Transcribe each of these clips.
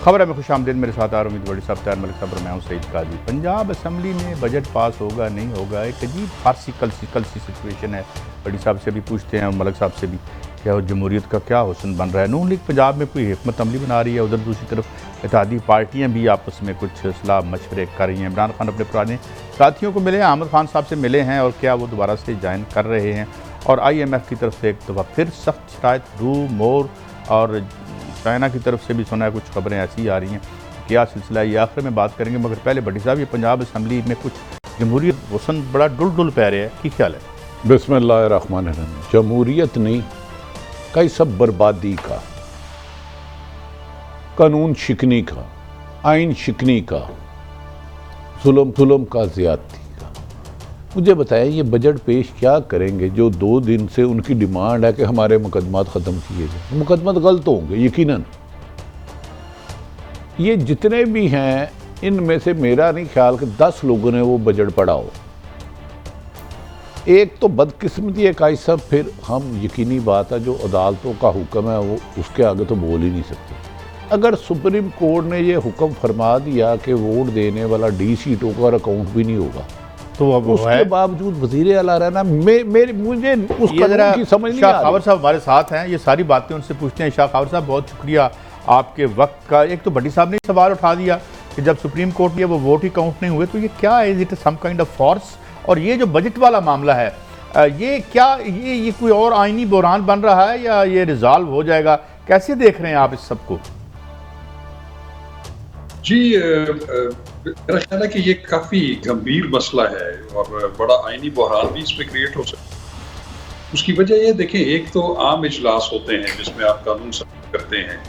खबर में खुश आमदीद। मेरे साथ आर उम्मीद बड़ी साहब, तैयार मलिक साहब और मैं हूं सईद काजी। पंजाब असम्बली में बजट पास होगा नहीं होगा, एक अजीब फारसी कलसी सिचुएशन है। बड़ी साहब से भी पूछते हैं और मलिक साहब से भी, क्या जमहूरियत का क्या हुस्न बन रहा है। नून लीग पंजाब में कोई हिकमत अमली बना रही है, उधर दूसरी तरफ इत्तेहादी पार्टियाँ भी आपस में कुछ सलाह मशवरे कर रही हैं। इमरान खान अपने पुराने साथियों को मिले, अहमद खान साहब से मिले हैं और क्या वो दोबारा से ज्वाइन कर रहे हैं। और IMF की तरफ से एक दफ़ा फिर सख्त शराइत, रूमोर और चाइना की तरफ से भी सुना है, कुछ खबरें ऐसी आ रही हैं। क्या सिलसिला है ये आखिर में बात करेंगे, मगर पहले भट्टी साहब, ये पंजाब असम्बली में कुछ जमहूरियत हुस्न बड़ा डुल पै रहा है, की ख्याल है? बिस्मिल्लाहिर्रहमानिर्रहीम। जमहूरियत नहीं, कई सब बर्बादी का, कानून शिकनी का, आइन शिकनी का, जुल्म का, ज़्यादती का। मुझे बताएं, ये बजट पेश क्या करेंगे जो 2 दिन से उनकी डिमांड है कि हमारे मुकदमात ख़त्म किए जाए। मुकदमात गलत होंगे यकीनन। ये जितने भी हैं इनमें से मेरा नहीं ख्याल कि 10 लोगों ने वो बजट पढ़ा हो। एक तो बदकिस्मती है काई साहब, फिर हम यकीनी बात है जो अदालतों का हुक्म है वो उसके आगे तो बोल ही नहीं सकते। अगर सुप्रीम कोर्ट ने ये हुक्म फरमा दिया कि वोट देने वाला D सीटों का अकाउंट भी नहीं होगा, तो अब उसके बावजूद वज़ीर आला रहना मुझे उस कदर की समझ नहीं आ रही। खावर साहब हमारे साथ हैं, ये सारी बातें उनसे पूछते हैं। शाह खावर साहब, बहुत शुक्रिया आपके वक्त का। एक तो भट्टी साहब ने सवाल उठा दिया कि जब सुप्रीम कोर्ट में वो वोट ही काउंट नहीं हुए, तो ये क्या है? Is it some kind of force? और ये जो बजट वाला मामला है, ये क्या ये कोई और आईनी बहरान बन रहा है या ये रिजॉल्व हो जाएगा? कैसे देख रहे हैं आप इस सबको? जी, मेरा ख्याल है कि ये काफ़ी गंभीर मसला है और बड़ा आईनी बहरान भी इसमें क्रिएट हो सकता है। उसकी वजह ये देखें, एक तो आम इजलास होते हैं जिसमें आप कानून करते हैं,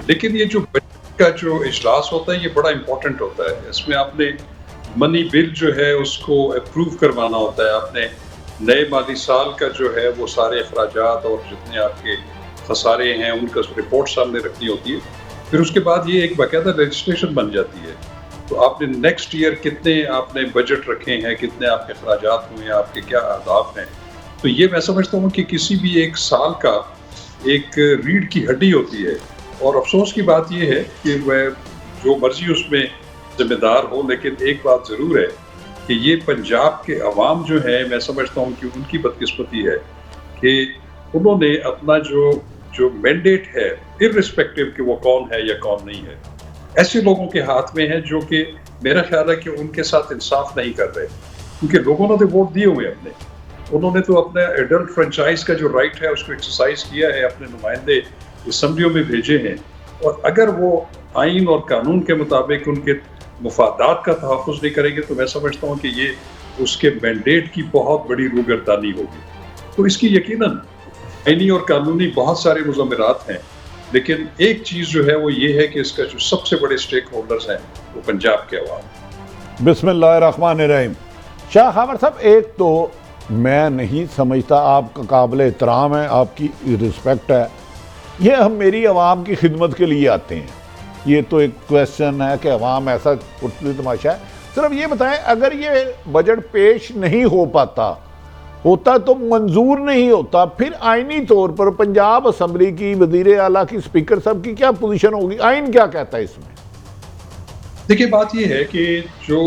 लेकिन ये जो बजट का जो इजलास होता है ये बड़ा इंपॉर्टेंट होता है। इसमें आपने मनी बिल जो है उसको अप्रूव करवाना होता है, आपने नए माली साल का जो है वो सारे अखराजात और जितने आपके खसारे हैं उनका रिपोर्ट सामने रखनी होती है। फिर उसके बाद ये एक बाकायदा रजिस्ट्रेशन बन जाती है। तो आपने नेक्स्ट ईयर कितने आपने बजट रखे हैं, कितने आपके अखराजात हुए हैं, आपके क्या अहदाफ हैं। तो ये मैं समझता हूँ कि किसी भी एक साल का एक रीढ़ की हड्डी होती है। और अफसोस की बात यह है कि वह जो मर्जी उसमें जिम्मेदार हो, लेकिन एक बात ज़रूर है कि ये पंजाब के अवाम जो है, मैं समझता हूँ कि उनकी बदकिस्मती है कि उन्होंने अपना जो मैंडेट है, इर्रिस्पेक्टिव कि वो कौन है या कौन नहीं है, ऐसे लोगों के हाथ में है जो कि मेरा ख्याल है कि उनके साथ इंसाफ नहीं कर रहे। क्योंकि लोगों ने तो वोट दिए हुए अपने, उन्होंने तो अपने एडल्ट फ्रेंचाइज का जो राइट है उसको एक्सरसाइज किया है, अपने नुमाइंदे असम्बलियों में भेजे हैं। और अगर वो आइन और कानून के मुताबिक उनके मुफादात का तहफ़्फ़ुज़ नहीं करेंगे, तो मैं समझता हूँ कि ये उसके मैंडेट की बहुत बड़ी रूगर्दानी होगी। तो इसकी यकीनन आइनी और कानूनी बहुत सारे मुज़म्मिरात हैं, लेकिन एक चीज़ जो है वो ये है कि इसका जो सबसे बड़े स्टेक होल्डर्स हैं वो पंजाब के अवाम। बिस्मिल्लाहिर्रहमानिर्रहीम। शाह खावर साहब, एक तो मैं नहीं समझता, आपका काबिल एहतराम है, आपकी रिस्पेक्ट है, ये हम मेरी आवाम की खिदमत के लिए आते हैं। ये तो एक क्वेश्चन है कि अवाम ऐसा कुछ तमाशा है। सिर्फ ये बताएं, अगर ये बजट पेश नहीं हो पाता होता तो मंजूर नहीं होता, फिर आइनी तौर पर पंजाब असम्बली की, वज़ीर आला की, स्पीकर साहब की क्या पोजीशन होगी? आइन क्या कहता है इसमें? देखिए, बात यह है कि जो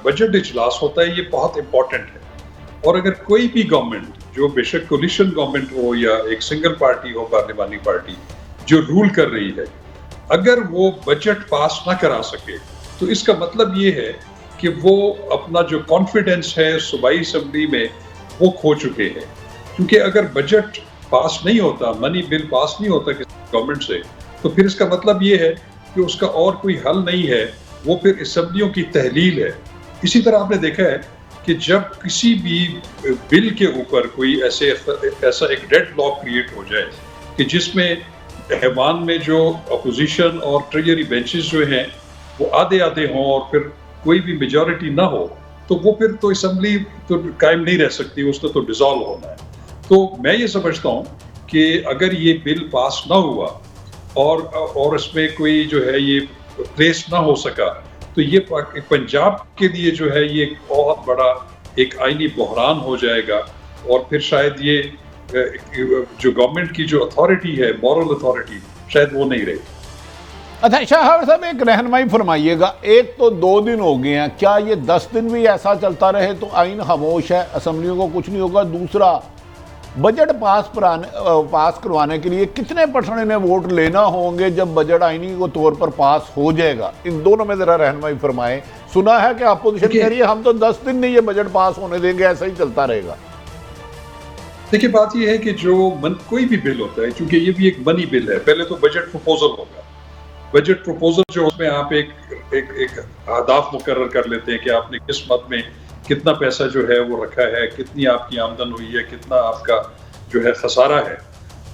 बजट इजलास होता है ये बहुत इंपॉर्टेंट है। और अगर कोई भी गवर्नमेंट, जो बेशक कोलिशन गवर्नमेंट हो या एक सिंगल पार्टी हो, पार्लिमानी पार्टी जो रूल कर रही है, अगर वो बजट पास ना करा सके तो इसका मतलब ये है कि वो अपना जो कॉन्फिडेंस है सूबाई असम्बली में वो खो चुके हैं। क्योंकि अगर बजट पास नहीं होता, मनी बिल पास नहीं होता किसी गवर्नमेंट से, तो फिर इसका मतलब ये है कि उसका और कोई हल नहीं है, वो फिर असम्बलियों की तहलील है। इसी तरह आपने देखा है कि जब किसी भी बिल के ऊपर कोई ऐसा एक डेड लॉक क्रिएट हो जाए कि जिसमें ऐवान में जो अपोजिशन और ट्रेजरी बेंचेस जो हैं वो आधे आधे हों और फिर कोई भी मेजॉरिटी ना हो, तो वो फिर तो असम्बली तो कायम नहीं रह सकती, उसको तो डिसॉल्व होना है। तो मैं ये समझता हूँ कि अगर ये बिल पास ना हुआ और इसमें कोई जो है ये प्लेस ना हो सका, तो ये पंजाब के लिए जो है ये बहुत बड़ा एक आईनी बहरान हो जाएगा। और फिर शायद ये जो गवर्नमेंट की जो अथॉरिटी है, मॉरल अथॉरिटी, शायद वो नहीं रही। अच्छा शाह साहब, एक रहनुमाई फरमाइएगा, एक तो 2 दिन हो गए हैं, क्या ये 10 दिन भी ऐसा चलता रहे तो आइन खामोश है, असम्बलियों को कुछ नहीं होगा? दूसरा, बजट पास करवाने के लिए कितने % ने वोट लेना होंगे जब बजट आईनी को तौर पर पास हो जाएगा? इन दोनों में जरा रहनुमाई फरमाएं। सुना है कि अपोजिशन कह रही है हम तो 10 दिन नहीं ये बजट पास होने देंगे, ऐसा ही चलता रहेगा। देखिए, बात यह है कि कोई भी बिल होता है, क्योंकि ये भी एक मनी बिल है, पहले तो बजट प्रपोजल होगा। बजट प्रपोजल जो उसमें आप एक अहदाफ मुकर्रर कर लेते हैं कि आपने किस मद में कितना पैसा जो है वो रखा है, कितनी आपकी आमदन हुई है, कितना आपका जो है खसारा है।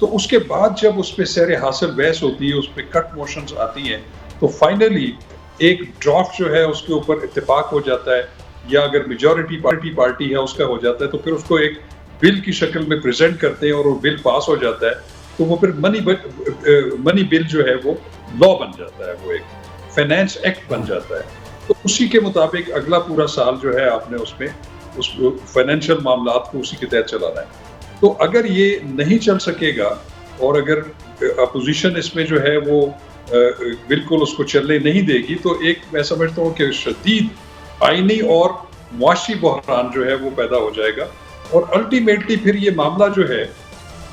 तो उसके बाद जब उस पर सैर हासिल बहस होती है, उस पर कट मोशंस आती हैं, तो फाइनली एक ड्राफ्ट जो है उसके ऊपर इत्तेफाक हो जाता है, या अगर मेजॉरिटी पार्टी है उसका हो जाता है, तो फिर उसको एक बिल की शक्ल में प्रेजेंट करते हैं और वो बिल पास हो जाता है। तो वो फिर मनी बिल जो है वो लॉ बन जाता है, वो एक फाइनेंस एक्ट बन जाता है। तो उसी के मुताबिक अगला पूरा साल जो है आपने उसमें उस फाइनेंशियल मामलात को उसी के तहत चलाना है। तो अगर ये नहीं चल सकेगा और अगर अपोजिशन इसमें जो है वो बिल्कुल उसको चलने नहीं देगी, तो एक मैं समझता हूँ कि शदीद आईनी और मुआशी बहरान जो है वो पैदा हो जाएगा, और अल्टीमेटली फिर ये मामला जो है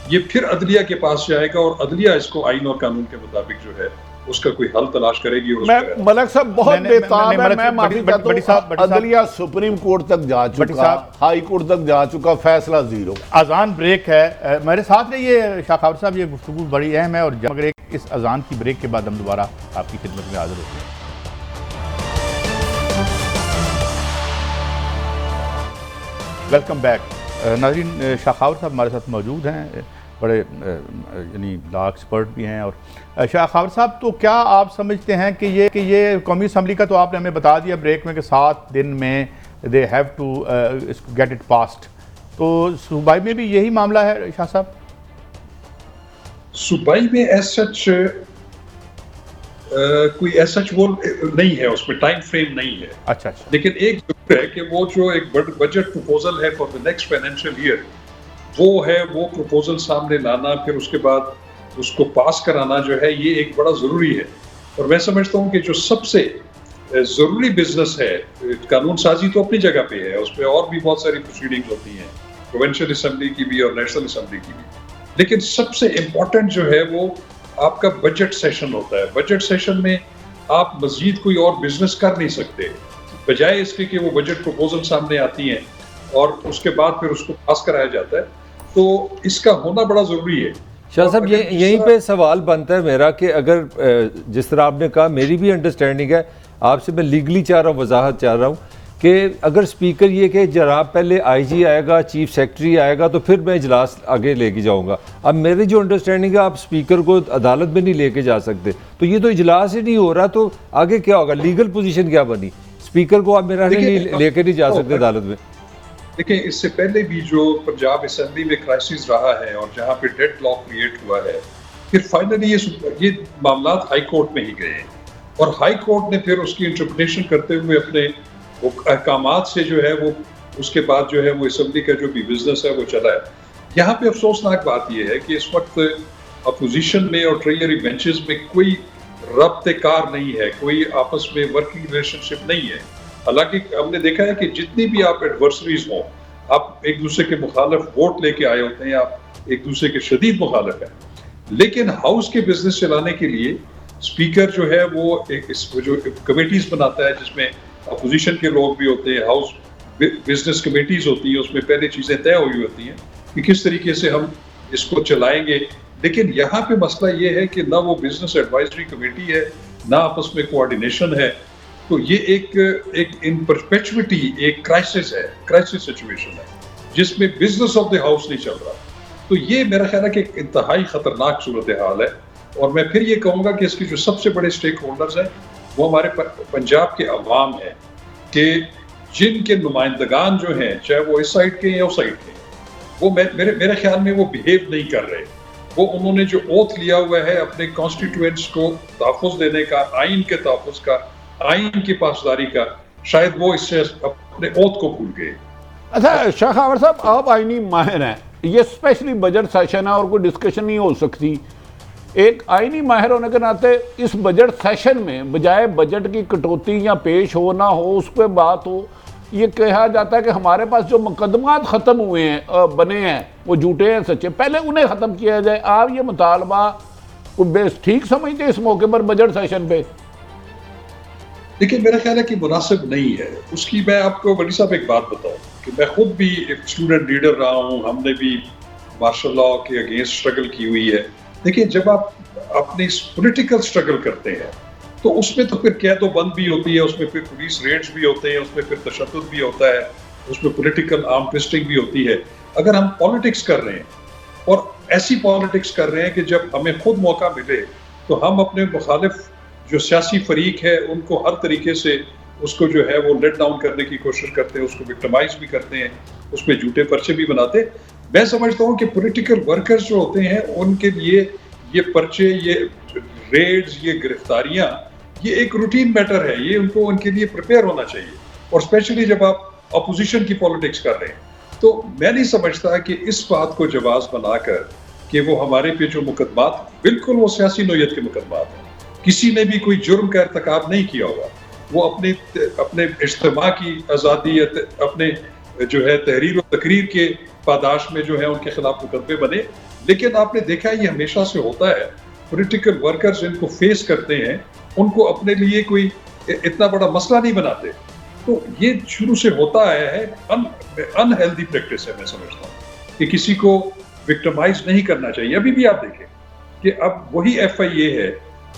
ये फिर अदलिया के पास जाएगा, और अदलिया इसको आइन और कानून के मुताबिक जो है उसका कोई हल तलाश करेगी। और मलक साहब बहुत बेताब है, मैं माफी चाहता हूं, अदलिया सुप्रीम कोर्ट तक जा चुका, हाई कोर्ट तक जा चुका, फैसला जीरो। अजान ब्रेक है मेरे साथ है ये शाह खावर साहब, ये गुफ्तगू बड़ी अहम है, और मगर इस अजान की ब्रेक के बाद हम दोबारा आपकी खिदमत में हाजिर होते हैं। वेलकम बैक नाज़रीन, शाह खावर साहब हमारे साथ मौजूद हैं, बड़े यानी लॉ एक्सपर्ट भी हैं। और शाह खावर साहब, तो क्या आप समझते हैं कि ये कौमी असम्बली का तो आपने हमें बता दिया ब्रेक में कि 7 दिन में they have to get it passed, तो सूबाई में भी यही मामला है शाह साहब? सूबाई में एज सच कोई एज सच वो नहीं है, उसमें टाइम फ्रेम नहीं है। अच्छा। लेकिन एक जरूर है कि वो जो एक बजट प्रपोजल है for the next financial year, वो है वो प्रपोजल सामने लाना, फिर उसके बाद उसको पास कराना जो है, ये एक बड़ा ज़रूरी है। और मैं समझता हूँ कि जो सबसे ज़रूरी बिजनेस है, कानून साजी तो अपनी जगह पे है, उस पर और भी बहुत सारी प्रोसीडिंग्स होती हैं, प्रोविंशियल असम्बली की भी और नेशनल असम्बली की भी, लेकिन सबसे इम्पोर्टेंट जो है वो आपका बजट सेशन होता है। बजट सेशन में आप मजीद कोई और बिजनेस कर नहीं सकते, बजाय इसके कि वो बजट प्रपोजल सामने आती हैं और उसके बाद फिर उसको पास कराया जाता है। तो इसका होना बड़ा ज़रूरी है। शाह साहब, यहीं पे सवाल बनता है मेरा कि अगर जिस तरह आपने कहा, मेरी भी अंडरस्टैंडिंग है, आपसे मैं लीगली चाह रहा हूँ, वजाहत चाह रहा हूँ कि अगर स्पीकर ये कि जनाब पहले आईजी आएगा, चीफ सेक्रेटरी आएगा, तो फिर मैं इजलास आगे लेके जाऊँगा। अब मेरी जो अंडरस्टैंडिंग है, आप स्पीकर को अदालत में नहीं लेके जा सकते, तो ये तो इजलास ही नहीं हो रहा, तो आगे क्या होगा? लीगल पोजीशन क्या बनी? स्पीकर को आप मेरा लेके नहीं जा सकते अदालत में। देखिए, इससे पहले भी जो पंजाब असेंबली में क्राइसिस रहा है और जहाँ पे डेड लॉक क्रिएट हुआ है, फिर फाइनली ये मामला हाई कोर्ट में ही गए हैं, और हाई कोर्ट ने फिर उसकी इंटरप्रिटेशन करते हुए अपने अहकामात से जो है वो उसके बाद जो है वो असेंबली का जो भी बिजनेस है वो चला है। यहाँ पे अफसोसनाक बात यह है कि इस वक्त अपोजिशन में और ट्रेजरी बेंचेस में कोई रब्ते कार नहीं है, कोई आपस में वर्किंग रिलेशनशिप नहीं है। हालांकि हमने देखा है कि जितनी भी आप एडवर्सरीज हों, आप एक दूसरे के मुखालिफ वोट लेके आए होते हैं, आप एक दूसरे के शदीद मुखालिफ हैं, लेकिन हाउस के बिजनेस चलाने के लिए स्पीकर जो है वो जो कमेटीज बनाता है, जिसमें अपोजिशन के लोग भी होते हैं, हाउस बिजनेस कमेटीज होती हैं, उसमें पहले चीज़ें तय हुई होती हैं कि किस तरीके से हम इसको चलाएंगे। लेकिन यहाँ पे मसला ये है कि ना वो बिजनेस एडवाइजरी कमेटी है, ना आपस में कोऑर्डिनेशन है। तो ये एक इन परपेचुइटी एक क्राइसिस है, क्राइसिस सिचुएशन है, जिसमें बिजनेस ऑफ द हाउस नहीं चल रहा। तो ये मेरा ख्याल है कि एक इंतहाई खतरनाक सूरत हाल है। और मैं फिर ये कहूँगा कि इसके जो सबसे बड़े स्टेक होल्डर्स हैं वो हमारे पंजाब के अवाम हैं, कि जिनके नुमाइंदगान जो हैं, चाहे वो इस साइड के या उस साइड के, वो मेरे ख्याल में वो बिहेव नहीं कर रहे। वो उन्होंने जो ओथ लिया हुआ है अपने कॉन्स्टिट्यूएंट्स को तहफ़्फ़ुज़ देने का, आइन के तहफ़्फ़ुज़ का, आइन की पासदारी का, शायद वो इससे अपने ओथ को भूल गए। अच्छा शाह खावर साहब, आप आइनी माहिर हैं, ये स्पेशली बजट सेशन है और कोई डिस्कशन नहीं हो सकती, एक आईनी माहिर होने के नाते इस बजट सेशन में बजाय बजट की कटौती या पेश हो ना हो उस पर बात हो, ये कहा जाता है कि हमारे पास जो मुकदमात ख़त्म हुए हैं बने हैं वो झूठे हैं सच्चे, पहले उन्हें ख़त्म किया जाए। आप ये मुतालबा को बेस ठीक समझते इस मौके पर बजट सेशन पे? देखिए, मेरा ख्याल है कि मुनासिब नहीं है। उसकी मैं आपको वली साहब एक बात बताऊं कि मैं खुद भी एक स्टूडेंट लीडर रहा हूं, हमने भी मार्शल लॉ के अगेंस्ट स्ट्रगल की हुई है। देखिए, जब आप अपनी पॉलिटिकल स्ट्रगल करते हैं तो उसमें तो फिर कैदो बंद भी होती है, उसमें फिर पुलिस रेड्स भी होते हैं, उसमें फिर तशद्दुद भी होता है, उसमें पॉलिटिकल आर्म ट्विस्टिंग भी होती है। अगर हम पॉलिटिक्स कर रहे हैं और ऐसी पॉलिटिक्स कर रहे हैं कि जब हमें खुद मौका मिले तो हम अपने मुखालिफ जो सियासी फरीक है उनको हर तरीके से उसको जो है वो लेट डाउन करने की कोशिश करते हैं, उसको विक्टिमाइज भी करते हैं, उसमें झूठे पर्चे भी बनाते हैं। मैं समझता हूँ कि पॉलिटिकल वर्कर्स जो होते हैं उनके लिए ये पर्चे, ये रेड्स, ये गिरफ्तारियां, ये एक रूटीन मैटर है, ये उनको उनके लिए प्रिपेयर होना चाहिए। और स्पेशली जब आप अपोजिशन की पॉलिटिक्स कर रहे हैं तो मैं नहीं समझता कि इस बात को जवाब बनाकर कि वो हमारे पे जो मुकदमात, बिल्कुल वो सियासी नोयत के मुकदमात हैं, किसी ने भी कोई जुर्म का इर्तिकाब नहीं किया होगा, वो अपने इज्तिमा की आज़ादी या अपने जो है तहरीर और तकरीर के पादाश में जो है उनके खिलाफ मुकदमे बने। लेकिन आपने देखा है ये हमेशा से होता है, पॉलिटिकल वर्कर्स इनको फेस करते हैं, उनको अपने लिए कोई इतना बड़ा मसला नहीं बनाते। तो ये शुरू से होता आया है, अनहेल्दी प्रैक्टिस है। मैं समझता हूँ कि किसी को विक्टिमाइज नहीं करना चाहिए। अभी भी आप देखें कि अब वही FIA है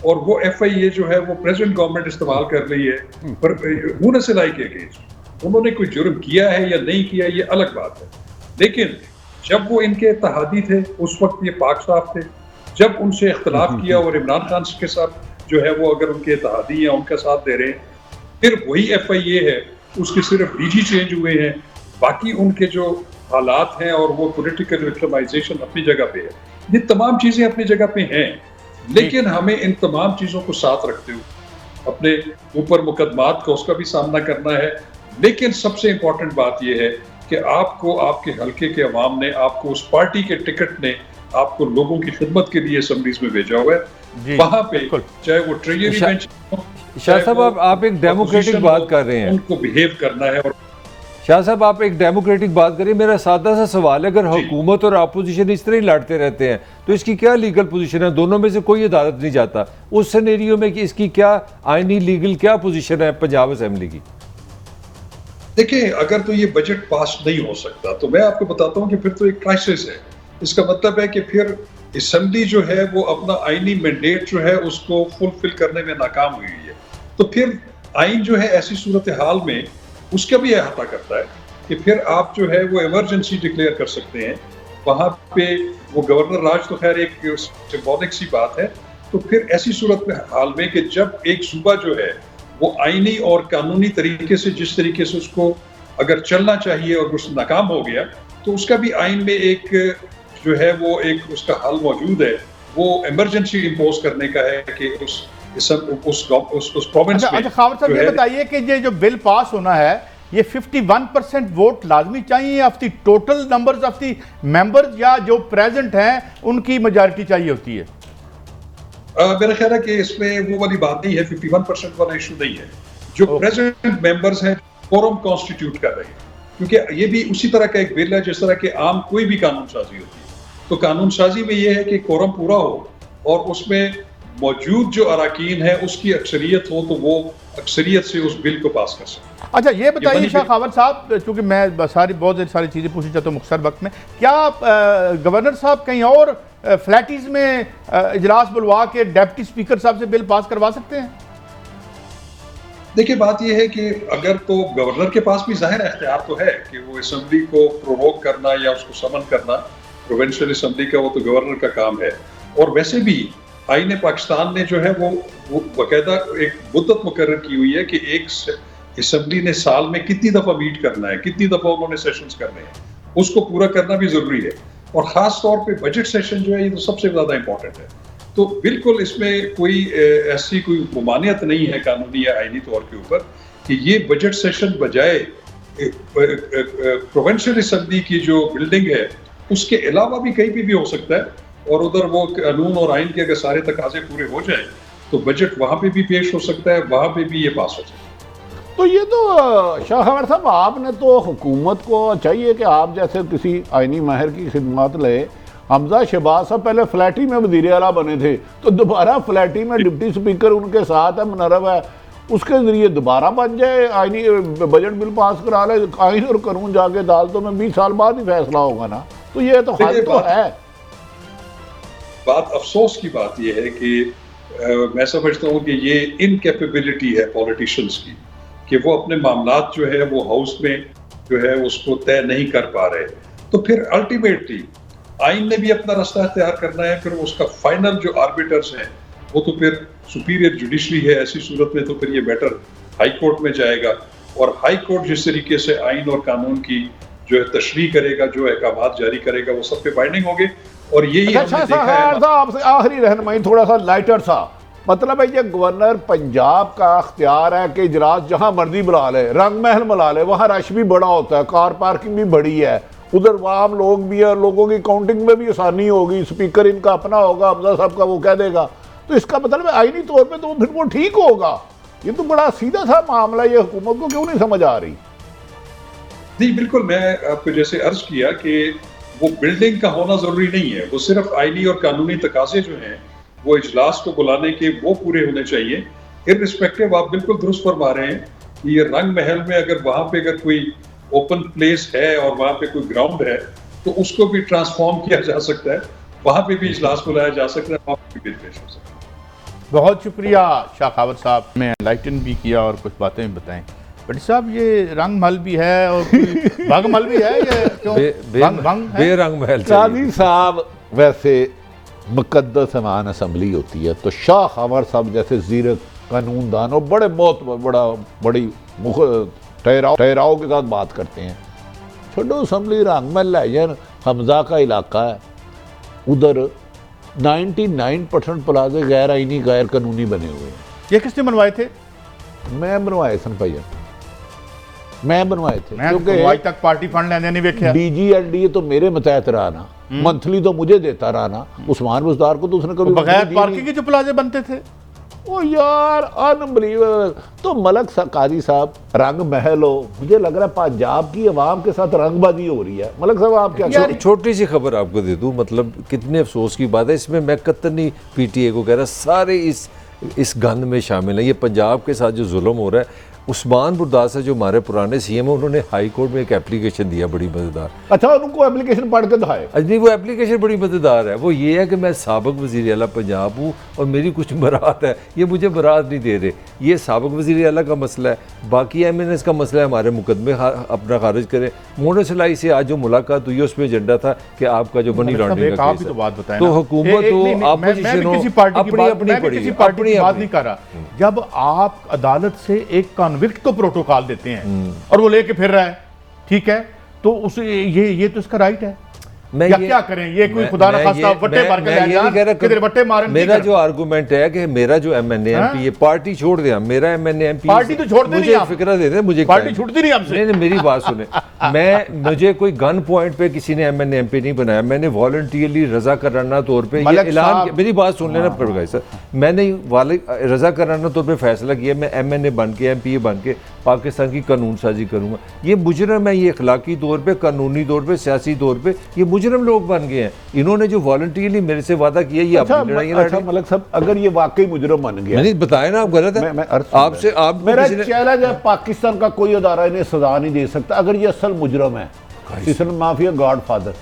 और वो FIA जो है वो प्रेजेंट गवर्नमेंट इस्तेमाल कर रही है पर मुनसिलाई के अगेंस्ट। उन्होंने कोई जुर्म किया है या नहीं किया ये अलग बात है, लेकिन जब वो इनके इत्तेहादी थे उस वक्त ये पाक साफ थे। जब उनसे इख्तलाफ किया और इमरान खान के साथ जो है वो अगर उनके इत्तेहादी या उनका साथ दे रहे हैं, फिर वही FIA है, उसके सिर्फ DG चेंज हुए हैं, बाकी उनके जो हालात हैं और वो पॉलिटिकल विक्टिमाइजेशन अपनी जगह पे है, ये तमाम चीज़ें अपनी जगह पे हैं। लेकिन हमें इन तमाम चीज़ों को साथ रखते हुए अपने ऊपर मुकदमात का उसका भी सामना करना है। लेकिन सबसे इम्पोर्टेंट बात यह है कि आपको आपके हल्के के अवाम ने, आपको उस पार्टी के टिकट ने आपको लोगों की खिदमत के लिए असेंबलीज में भेजा हुआ है। वहां पे चाहे वो ट्रेजरी बेंच, शाह साहब आप एक डेमोक्रेटिक बात कर रहे हैं, उनको बिहेव करना है। और शाह साहब आप एक डेमोक्रेटिक बात करें, मेरा सादा सा सवाल है, अगर हुकूमत और अपोजिशन इस तरह ही लड़ते रहते हैं तो इसकी क्या लीगल पोजीशन है? दोनों में से कोई अदालत नहीं जाता। उस सिनेरियो में कि इसकी क्या आईनी लीगल क्या पोजीशन है पंजाब असेंबली की? देखिए, अगर तो ये बजट पास नहीं हो सकता तो मैं आपको बताता हूँ कि फिर तो एक क्राइसिस है। इसका मतलब है कि फिर असेंबली जो है वो अपना आईनी मैंडेट जो है उसको फुलफिल करने में नाकाम हुई है। तो फिर आइन जो है ऐसी सूरत हाल में उसका भी अहाता करता है कि फिर आप जो है वो इमरजेंसी डिक्लेयर कर सकते हैं। वहाँ पे वो गवर्नर राज तो खैर एक सिंबॉलिक सी बात है। तो फिर ऐसी सूरत में हाल में कि जब एक सूबा जो है वो आईनी और कानूनी तरीके से जिस तरीके से उसको अगर चलना चाहिए और उस नाकाम हो गया तो उसका भी आइन में एक जो है वो एक उसका हल मौजूद है, वो इमरजेंसी इम्पोज करने का है कि उस प्रोविंस में। अच्छा खावर साहब ये बताइए कि ये जो बिल पास होना है ये 51% वोट लाजमी चाहिए of the total numbers of the members, या जो प्रेजेंट हैं उनकी मेजॉरिटी चाहिए होती है? मेरा ख्याल है कि इसमें वो वाली बात नहीं है, 51% वाला इशू नहीं है। जो प्रेजेंट मेंबर्स हैं कोरम कॉन्स्टिट्यूट कर रहे हैं, क्योंकि ये भी उसी तरह का एक बिल है जिस तरह के आम कोई भी कानून साजी होती है। तो कानून साजी में ये है कि कोरम पूरा हो और उसमें मौजूद जो अराकीन है उसकी अक्सरियत हो तो वो अक्सरियत से उस बिल को पास कर सके। अच्छा ये बताइए शाह खावर साहब, चूँकि मैं बहुत सारी चीज़ें पूछनी चाहता हूँ मुख्तर वक्त में, क्या गवर्नर साहब कहीं और फ्लैटीज में इजलास बुलवा के डिप्टी स्पीकर साहब से बिल पास करवा सकते हैं? देखिए, बात यह है कि अगर तो गवर्नर के पास भी जाहिर इख्तियार तो है कि वो असेंबली को प्रोवोक करना या उसको समन करना, प्रोविंशियल असेंबली का वो तो गवर्नर का काम है। और वैसे भी आईन पाकिस्तान ने जो है वो बाकायदा एक मुद्दत मुकर्रर की हुई है कि एक असेंबली ने साल में कितनी दफ़ा मीट करना है, कितनी दफ़ा उन्होंने सेशंस करने हैं, उसको पूरा करना भी ज़रूरी है। और ख़ास तौर पे बजट सेशन जो है ये तो सबसे ज़्यादा इम्पोर्टेंट है। तो बिल्कुल इसमें कोई ऐसी कोई ममानियत नहीं है कानूनी या आईनी तौर के ऊपर कि ये बजट सेशन बजाय प्रोविंशियल असेंबली की जो बिल्डिंग है उसके अलावा भी कहीं भी हो सकता है। और उधर वो कानून और आइन के अगर सारे तकाजे पूरे हो जाए तो बजट वहाँ पे भी पेश हो सकता है, वहाँ पे भी ये पास हो सकता है। तो ये तो शाह खबर साहब, आपने तो हुकूमत को चाहिए कि आप जैसे किसी आइनी माहिर की खिदमत ले। हमजा शहबाज साहब पहले फ्लैटी में वज़ीर आला बने थे, तो दोबारा फ्लैटी में डिप्टी स्पीकर उनके साथ है, मुनर्रब है, उसके ज़रिए दोबारा बन जाए, आइनी बजट बिल पास करा ले। आइन और कानून जाके अदालतों में 20 साल बाद ही फैसला होगा ना, तो ये तो हल तो है। बात अफसोस की बात यह है कि मैं समझता हूँ कि ये इनकैपेबिलिटी है पॉलिटिशियंस की कि वो अपने मामलात जो है वो हाउस में जो है उसको तय नहीं कर पा रहे। तो फिर अल्टीमेटली आइन ने भी अपना रास्ता तैयार करना है, फिर उसका फाइनल जो आर्बिटर्स हैं वो तो फिर सुपीरियर जुडिशरी है। ऐसी सूरत में तो फिर ये मैटर हाई कोर्ट में जाएगा, और हाई कोर्ट जिस तरीके से आइन और कानून की जो है तशरीह करेगा, जो अहकामात जारी करेगा, वो सब पे बाइंडिंग होंगे। और यही हमने देखा है। आपसे आखिरी रहनुमाई थोड़ा सा लाइटर सा, मतलब है ये गवर्नर पंजाब का अख्तियार है कि इजलास जहां मर्जी बुला ले, रंग महल बुला ले, वहां रश भी बड़ा होता है, कार पार्किंग भी बड़ी है, उधर आम लोग भी है, लोगों की काउंटिंग में भी आसानी होगी, स्पीकर इनका अपना होगा, हमजा साहब का वो कह देगा। तो इसका मतलब है आईनी तौर पे तो फिर वो ठीक होगा। ये तो बड़ा सीधा सा मामला, ये हुकूमत को क्यों नहीं समझ आ रही? जी बिल्कुल, मैं आपको जैसे अर्ज किया कि वो बिल्डिंग का होना जरूरी नहीं है, वो सिर्फ आईनी और कानूनी तकाजे जो हैं वो इजलास को बुलाने के वो पूरे होने चाहिए। इररिस्पेक्टिव, आप बिल्कुल दुरुस्त फरमा रहे हैं कि ये रंग महल में अगर वहाँ पे अगर कोई ओपन प्लेस है और वहाँ पे कोई ग्राउंड है तो उसको भी ट्रांसफॉर्म किया जा सकता है, वहाँ पे भी इजलास बुलाया जा सकता है, वहाँ पे भी पेश हो सकता है। बहुत शुक्रिया शाह खबर साहब, मैं एनलाइटन भी किया और कुछ बातें भी बताएं। बट साहब ये रंग महल भी है और भंग महल भी है, ये क्यों भंग है? बेरंग महल काजी साहब, वैसे मुकद्दस अमान असम्बली होती है, तो शाह खबर साहब जैसे ज़ीर कानून दान और बड़े बड़ी ठहराव के साथ बात करते हैं। छोड़ो असम्बली, रंग महल है यार, हमजा का इलाका है, उधर 99% प्लाजे गैर आइनी गैर कानूनी बने हुए हैं। ये किसने बनवाए थे? मैं बनवाए सन भैया, मैं बनवाए थे, क्योंकि आज तक पार्टी फंड लेने नहीं देखा। DGLDA तो मेरे मतहत रहा ना, मंथली तो मुझे देता रहा ना, उस्मान बुज़दार को तो उसने कभी बगैर पार्किंग के जो प्लाजे बनते थे, ओ यार अनबिलीवेबल। तो मलक काजी साहब, रंग महल हो, मुझे लग रहा है पंजाब की आवाम के साथ रंगबाजी हो रही है। मलक साहब आप क्या यार, छोटी सी खबर आपको दे दूं, मतलब कितने अफसोस की बात है, इसमें मैं कतई नहीं PTA को कह रहा, सारे इस गंद में शामिल है। ये पंजाब के साथ जो जुल्म हो रहा है, उस्मान बुरदास है जो हमारे पुराने CM है, उन्होंने हाई कोर्ट में एक एप्लीकेशन दिया बड़ी मज़ेदार। अच्छा, उनको एप्लीकेशन पढ़ के दिखाए? नहीं, वो एप्लीकेशन बड़ी मज़ेदार है। वो ये है कि मैं साबिक वज़ीर आला पंजाब हूँ और मेरी कुछ बरात है, ये मुझे बरात नहीं दे रहे। ये साबिक वज़ीर आला का मसला है, बाकी MNS का मसला है, हमारे मुकदमे अपना खारिज करें। मोनो सिलाई से आज जो मुलाकात हुई है उसमें एजेंडा था कि आपका जो मनी लॉन्ड्रिंग का केस है, तो हुकूमत हो, अपोजिशन हो, अपनी अपनी बात नहीं कर रहा। जब आप अदालत से एक कॉन्विक्ट को प्रोटोकॉल देते हैं और वो लेके फिर रहा है, ठीक है, तो उसे ये तो इसका राइट है। या क्या करें, ये कोई खुदा ना खास्ता वट्टे मार के ले जाए, किधर वट्टे मारन। मेरा जो आर्गुमेंट है कि मेरा जो MNA MP ये पार्टी छोड़ दे, मेरा MNA MP पार्टी तो छोड़ते नहीं, मुझे फिक्र दे दे, मुझे पार्टी छूटती नहीं आपसे। नहीं, मेरी बात सुने, मुझे कोई गन पॉइंट पे किसी ने MNA MP नहीं बनाया, मैंने वॉलंटियरली रजा कराना तौर पे ये ऐलान, मेरी बात सुन लेना पड़ेगा सर, मैंने रजा कराना तौर पे फैसला किया, मैं MNA बन के MPA बन के पाकिस्तान की कानून साजी करूंगा। ये मुजरम है, ये अखलाकी तौर पे, कानूनी तौर पे, सियासी तौर पे ये मुजरम लोग बन गए हैं। इन्होंने जो वॉलंटियरली मेरे से वादा किया, ये अपनी लड़ाई। अच्छा मलक साहब, अगर ये वाकई मुजरम बन गया, मैंने बताया ना, आप गलत है। आपसे आप मेरा चैलेंज है, पाकिस्तान का कोई अदारा इन्हें सजा नहीं दे सकता अगर ये असल मुजरम है, इसलिए माफिया गॉडफादर।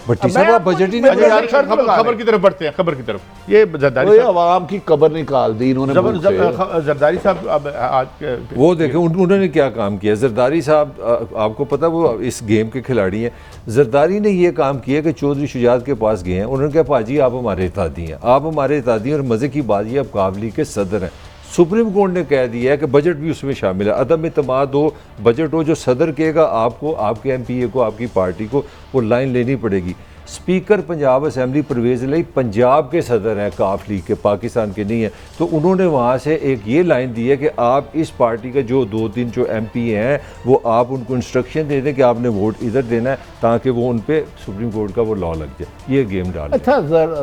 बजट ही नहीं। खबर की तरफ बढ़ते हैं, खबर की तरफ। ये जरदारी आवाम की कबर निकाल दी इन्होंने। जरदारी साहब अब आज वो देखें उन्होंने क्या काम किया। जरदारी साहब, आपको पता वो इस गेम के खिलाड़ी हैं। जरदारी ने ये काम किया कि चौधरी शुजात के पास गए हैं, उन्होंने कहा पाजी आप हमारे इत्तेहादी हैं, आप हमारे इत्तेहादी हैं, और मज़े की बात ये आप काबली के सदर हैं। सुप्रीम कोर्ट ने कह दिया है कि बजट भी उसमें शामिल है। अदम इत्तेमाद हो, बजट हो, जो सदर कहेगा आपको, आपके MPA को, आपकी पार्टी को वो लाइन लेनी पड़ेगी। स्पीकर पंजाब असम्बली परवेज़ इलाही पंजाब के सदर हैं, काफ लीग के, पाकिस्तान के नहीं हैं। तो उन्होंने वहाँ से एक ये लाइन दी है कि आप इस पार्टी के जो 2-3 जो MP हैं वो आप उनको इंस्ट्रक्शन दे दें कि आपने वोट इधर देना है, ताकि वो उन पर सुप्रीम कोर्ट का वो लॉ लग जाए। ये गेम डाल। अच्छा,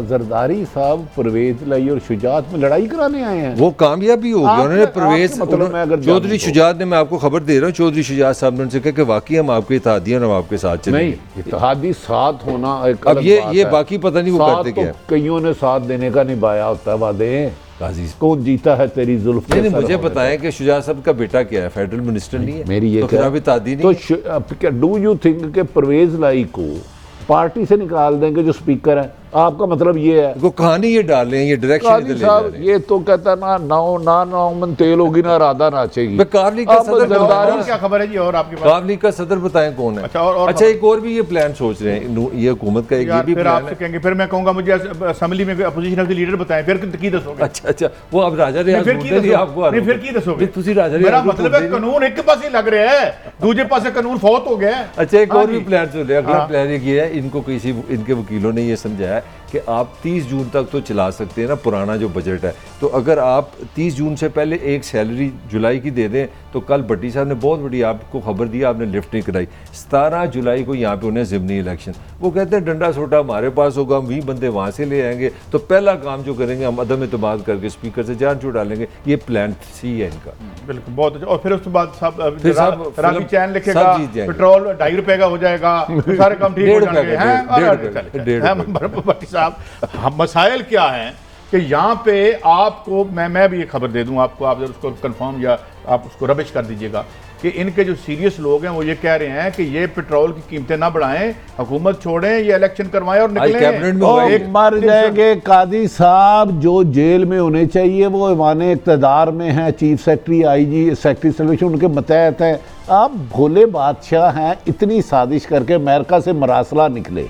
जरदारी साहब परवेज लाई और शुजात में लड़ाई कराने आए हैं। वो कामयाब भी हो गया। उन्होंने परवेज मतलब चौधरी शुजात ने, मैं आपको खबर दे रहा हूँ, चौधरी शुजात साहब ने उनसे कहा कि वाकई हम आपके इत्तेहादी हैं, हम आपके साथ चलेंगे। नहीं, इत्तेहादी साथ होना एक अब अलग ये बात ये है। बाकी पता नहीं वो साथ करते तो क्या है। कईयों ने साथ देने का निभाया होता है वादे। काजी कौन जीता है तेरी जुल्फ नहीं, मुझे बताएं कि शुजात साहब का बेटा क्या है, फेडरल मिनिस्टर नहीं है? मेरी ये तो फिर आप इत्तेहादी नहीं है? तो डू यू थिंक के परवेज लाई को पार्टी से निकाल देंगे जो स्पीकर है? आपका मतलब ये है? वो कहानी ये डाल रहे हैं, ये डायरेक्शन काजी साहब ये तो कहता ना नाव मन तेल होगी ना राधा नाचेगी। कावली का सदर और क्या खबर है जी? और आपके पास कावली का सदर बताएं कौन है? अच्छा, एक और भी ये प्लान सोच रहे हैं, ये हुकूमत का एक ये भी फिर प्लान आपसे है। कहेंगे, फिर मैं कहूंगा मुझे असेंबली में अपोजिशन ऑफ द लीडर बताएं, फिर की दसोगे? अच्छा, वो अब राजा रियाज फिर बोलते नहीं आपको। नहीं, फिर की दसोगे? ਤੁਸੀਂ ਰਾਜਾ ਰਿਆਜ਼ मेरा ਨੂੰ मतलब है बोलते कानून एक पासे लग रहा है, दूसरे पासे कानून फौत हो गया है। अच्छा, एक हाँ और भी जी। प्लान सुन रहे हैं। अगला हाँ। प्लान ये है, इनको किसी इनके वकीलों ने ये समझाया कि आप 30 जून तक तो चला सकते हैं ना पुराना जो बजट है, तो अगर आप 30 जून से पहले एक सैलरी जुलाई की दे दें तो कल भट्टी साहब ने बहुत बड़ी आपको खबर दी, आपने लिफ्ट नहीं कराई। 17 जुलाई को यहाँ पे उन्हें ज़िमनी इलेक्शन, वो कहते हैं डंडा सोटा हमारे पास होगा, हम 20 बंदे वहाँ से ले आएंगे, तो पहला काम जो करेंगे हम अदम एतमाद करके स्पीकर से जान छुड़ा डालेंगे। ये प्लान सी है इनका। बिल्कुल, बहुत अच्छा। और फिर उसके बाद फिर साहब रावी चैन लिखेगा, सब जीत जाएंगे। पेट्रोल 2.5 रुपए का हो जाएगा, सारे काम ठीक हो जाएंगे। भट्टी साहब, मसाइल क्या हैं कि यहाँ पे आपको मैं भी ये खबर दे दूं आपको, आप जब उसको कंफर्म या आप उसको रबिश कर दीजिएगा कि इनके जो सीरियस लोग हैं वो ये कह रहे हैं कि ये पेट्रोल की कीमतें ना बढ़ाएं, हुकूमत छोड़ें, ये इलेक्शन करवाएं और कैबिनेट में निकलें। एक मर जाएंगे। कादी साहब जो जेल में होने चाहिए वो ईवान इक़्तिदार में हैं, chief secretary, IG, secretary selection उनके मतहत है। आप भोले बादशाह हैं, इतनी साजिश करके अमेरिका से मरासला निकले,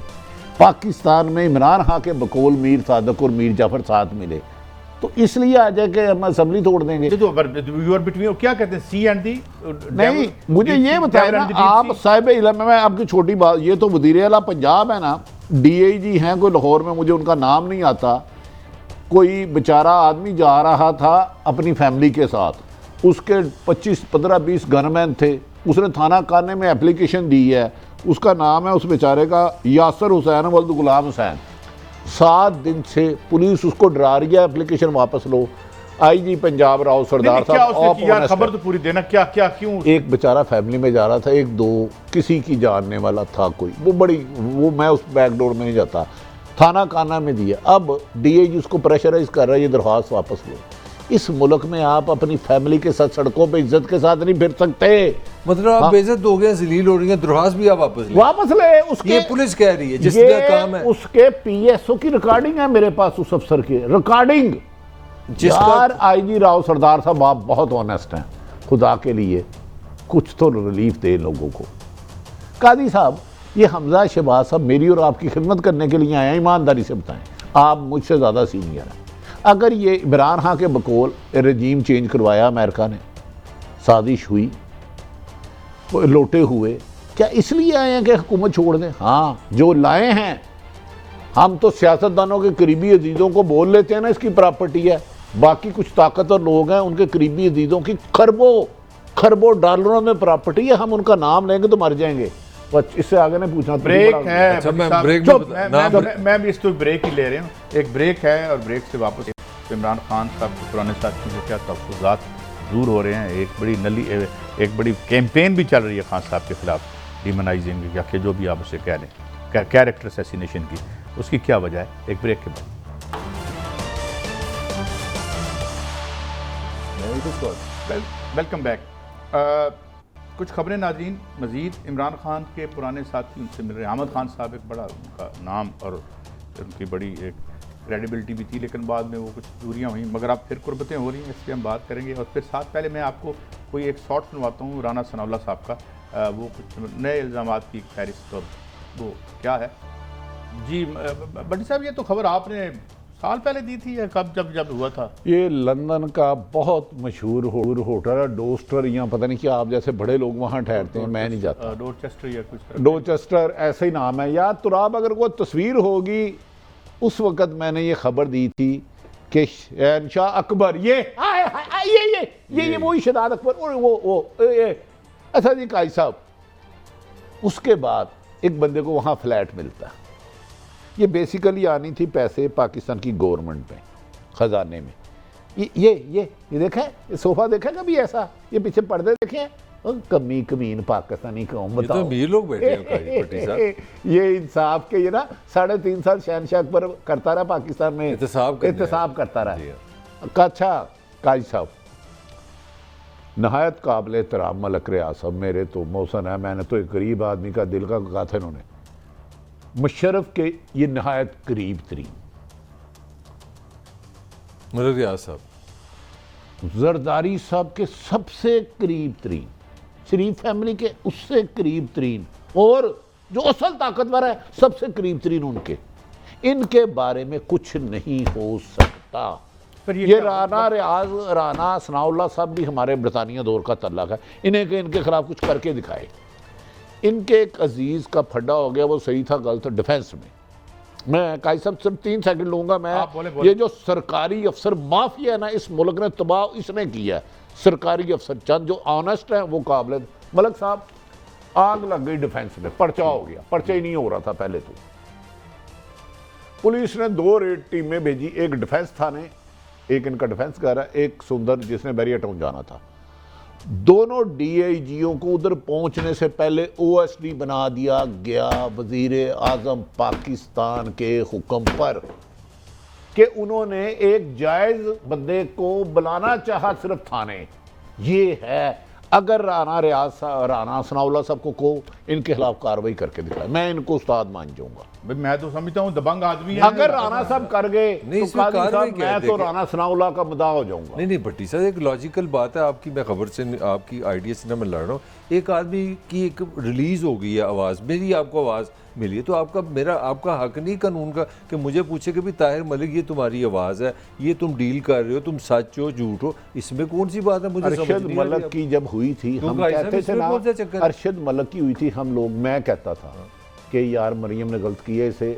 पाकिस्तान में इमरान खान के बकौल मीर सादक और मीर जाफर साथ मिले, तो इसलिए आ जाए कि हम असेंबली तोड़ देंगे। बिटवीन क्या कहते हैं, सी एंड दी? नहीं, मुझे ये बताया ना आप साहिब इल्म, मैं आपकी छोटी बात, ये तो वज़ीर आला पंजाब है ना, DIG हैं कोई लाहौर में, मुझे उनका नाम नहीं आता, कोई बेचारा आदमी जा रहा था अपनी फैमिली के साथ, उसके 25, 15, 20 गनमैन थे, उसने थाना खाने में एप्लीकेशन दी है, उसका नाम है उस बेचारे का यासर हुसैन वल्द गुलाम हुसैन। 7 दिन से पुलिस उसको डरा रही है, एप्लीकेशन वापस लो। IG पंजाब राव सरदार साहब, खबर तो पूरी देना, क्या क्या क्यों? एक बेचारा फैमिली में जा रहा था, 1-2 किसी की जानने वाला था कोई, वो मैं उस बैकडोर में नहीं जाता, थाना काना में दिया। अब DIG उसको प्रेशराइज कर रहा है, ये दरख्वास्त वापस लो। इस मुल्क में आप अपनी फैमिली के साथ सड़कों पे इज्जत के साथ नहीं फिर सकते। मतलब आप बेइज्जत हो गए, जलील हो रही है, दरख्वास्त भी आप वापस ले। उसके ये पुलिस कह रही है जिसका काम है, उसके PSO की रिकॉर्डिंग है मेरे पास, उस अफसर की रिकॉर्डिंग। यार IG राव सरदार साहब आप बहुत ऑनेस्ट हैं, खुदा के लिए कुछ तो रिलीफ दे लोगों को। कादी साहब, ये हमजा शहबाज साहब मेरी और आपकी खिदमत करने के लिए आए हैं, ईमानदारी से बताएं, आप मुझसे ज़्यादा सीनियर हैं। अगर ये इमरान खान के बकौल रजीम चेंज करवाया अमेरिका ने, साजिश हुई, लौटे हुए, क्या इसलिए आए हैं कि हुकूमत छोड़ दें? हाँ, जो लाए हैं, हम तो सियासतदानों के करीबी अजीज़ों को बोल लेते हैं ना इसकी प्रॉपर्टी है, बाकी कुछ ताकतवर लोग हैं, उनके करीबी अजीज़ों की खरबों डॉलरों में प्रॉपर्टी है, हम उनका नाम लेंगे तो मर जाएंगे। बस इससे आगे नहीं पूछना। ब्रेक है। अच्छा, मैं भी इस तो ब्रेक ही ले रही हूँ, एक ब्रेक है और ब्रेक से वापस इमरान खान साहब के पुराने साथियों के क्या तहफ़्फ़ुज़ात दूर हो रहे हैं। एक बड़ी कैंपेन भी चल रही है खान साहब के खिलाफ, डिमोनाइजिंग या कि जो भी आप उसे कह लें, कैरेक्टर असैसिनेशन की, उसकी क्या वजह है? एक ब्रेक के बाद वेलकम बैक। कुछ खबरें नाज़रीन मज़ीद इमरान खान के पुराने साथी उनसे मिल रहे हैं। अहमद खान साहब एक बड़ा उनका नाम और उनकी बड़ी एक क्रेडिबिलिटी भी थी, लेकिन बाद में वो कुछ दूरियां हुई, मगर अब फिर कुर्बतें हो रही हैं, इसलिए हम बात करेंगे। और फिर साथ पहले मैं आपको कोई एक शॉर्ट सुनवाता हूँ राना सनाउल्ला साहब का, वो कुछ नए इल्ज़ामात की फहरिस्त, वो क्या है जी? भट्टी साहब, ये तो खबर आपने साल पहले दी थी या कब, जब हुआ था? ये लंदन का बहुत मशहूर होटल है डोस्टर, या पता नहीं क्या, आप जैसे बड़े लोग वहाँ ठहरते हैं, मैं नहीं जाता। डोरचेस्टर या कुछ, डोचेस्टर ऐसे ही नाम है यार। तुराब अगर कोई तस्वीर होगी, उस वक़्त मैंने ये खबर दी थी कि शहंशाह अकबर, ये वही शहजाद अकबर, और वो अच्छा जी काई साहब। उसके बाद एक बंदे को वहाँ फ्लैट मिलता है। ये बेसिकली आनी थी पैसे पाकिस्तान की गवर्नमेंट में, ख़जाने में। ये देखा है, ये सोफ़ा देखा है कभी ऐसा? ये पीछे पर्दे देखे हैं? कमी कमीन पाकिस्तानी कौम, बताओ। ये तो अमीर लोग बैठे हैं भट्टी साहब। ये इंसाफ के, ये ना 3.5 साल शहंशाह अकबर करता रहा पाकिस्तान में, एहतसाब करता रहा। अच्छा काजी साहब, नहायत काबिल एहतराम मलक रियाज साहब, मेरे तो मौसन है, मैंने तो एक गरीब आदमी का दिल का कहा था इन्होंने, मुशर्रफ के ये नहायत करीब तरीन मलक रियाज साहब, जरदारी साहब के सबसे करीब तरीन, शरीफ फैमिली के उससे करीब तरीन, और जो असल ताकतवर है सबसे करीब तरीन उनके। इनके बारे में कुछ नहीं हो सकता। ये राना रियाज, राना सनाउल्लाह साहब भी हमारे बरतानिया दौर का तल्लक है। इनके खिलाफ कुछ करके दिखाए। इनके एक अजीज का फड्डा हो गया, वो सही था गलत डिफेंस में। मैं काई साहब सिर्फ 3 सेकंड लूंगा मैं। बोले। ये जो सरकारी अफसर माफिया है ना, इस मुल्क ने तबाह इसने किया है। सरकारी अफसर चंद जो ऑनेस्ट हैं वो काबिल। मलक साहब आग लग गई डिफेंस में, पर्चा हो गया, पर्चा ही नहीं हो रहा था पहले तो। पुलिस ने 2 रेड टीमें भेजी, एक डिफेंस थाने, एक इनका डिफेंस कर है, एक सुंदर जिसने बैरिया टाउन जाना था। दोनों डीआईजीओ को उधर पहुंचने से पहले ओएसडी बना दिया गया वजीर आजम पाकिस्तान के हुक्म पर, कि उन्होंने एक जायज बंदे को बुलाना चाहा सिर्फ थाने। ये है, अगर राना सनाउल्लाह साहब को इनके खिलाफ कार्रवाई करके दिखाए, मैं इनको उस्ताद मान जाऊंगा। भाई मैं तो समझता हूँ दबंग आदमी है। अगर राना साहब कर गए तो साहब मैं तो राना सनाउल्लाह का मुद्दा हो जाऊंगा। नहीं भट्टी साहब, एक लॉजिकल बात है आपकी, मैं खबर से, आपकी आइडिया से ना मैं लड़ रहा हूँ। एक आदमी की एक रिलीज हो गई है आवाज़, मेरी आपको आवाज़ मिली है, तो आपका हक नहीं कानून का कि मुझे पूछे कि भी ताहिर मलिक ये तुम्हारी आवाज़ है, ये तुम डील कर रहे हो, तुम सच हो झूठ हो, इसमें कौन सी बात है? मुझे अरशद मलिक की जब हुई थी, हम कहते थे ना, अरशद मलिक की हुई थी, हम लोग, मैं कहता था कि यार मरियम ने गलत किया, इसे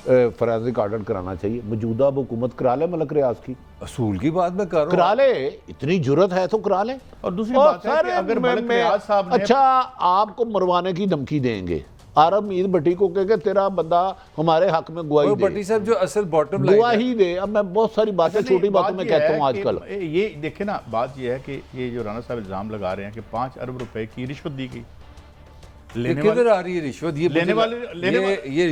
फॉरेंसिक ऑडिट कराना चाहिए। मौजूदा हुकूमत करा ले मलक रियाज की, असूल की बात मैं कर रहा हूं, करा ले, इतनी जुर्रत है तो करा ले। और दूसरी बात है कि अगर मलक रियाज साहब ने, अच्छा आपको मरवाने की धमकी देंगे, आरब मीर भट्टी को कह के तेरा बंदा हमारे हक में गवाही दे, भट्टी साहब जो असल बॉटम लाइन गवाही दे। अब मैं बहुत सारी बातें छोटी बातों में कहता हूँ आजकल। ये देखे ना, बात ये है कि ये जो राना साहब इल्जाम लगा रहे हैं कि 5 अरब रुपए की रिश्वत दी गई, किधर आ रही है रिश्वत? ये लेने वाले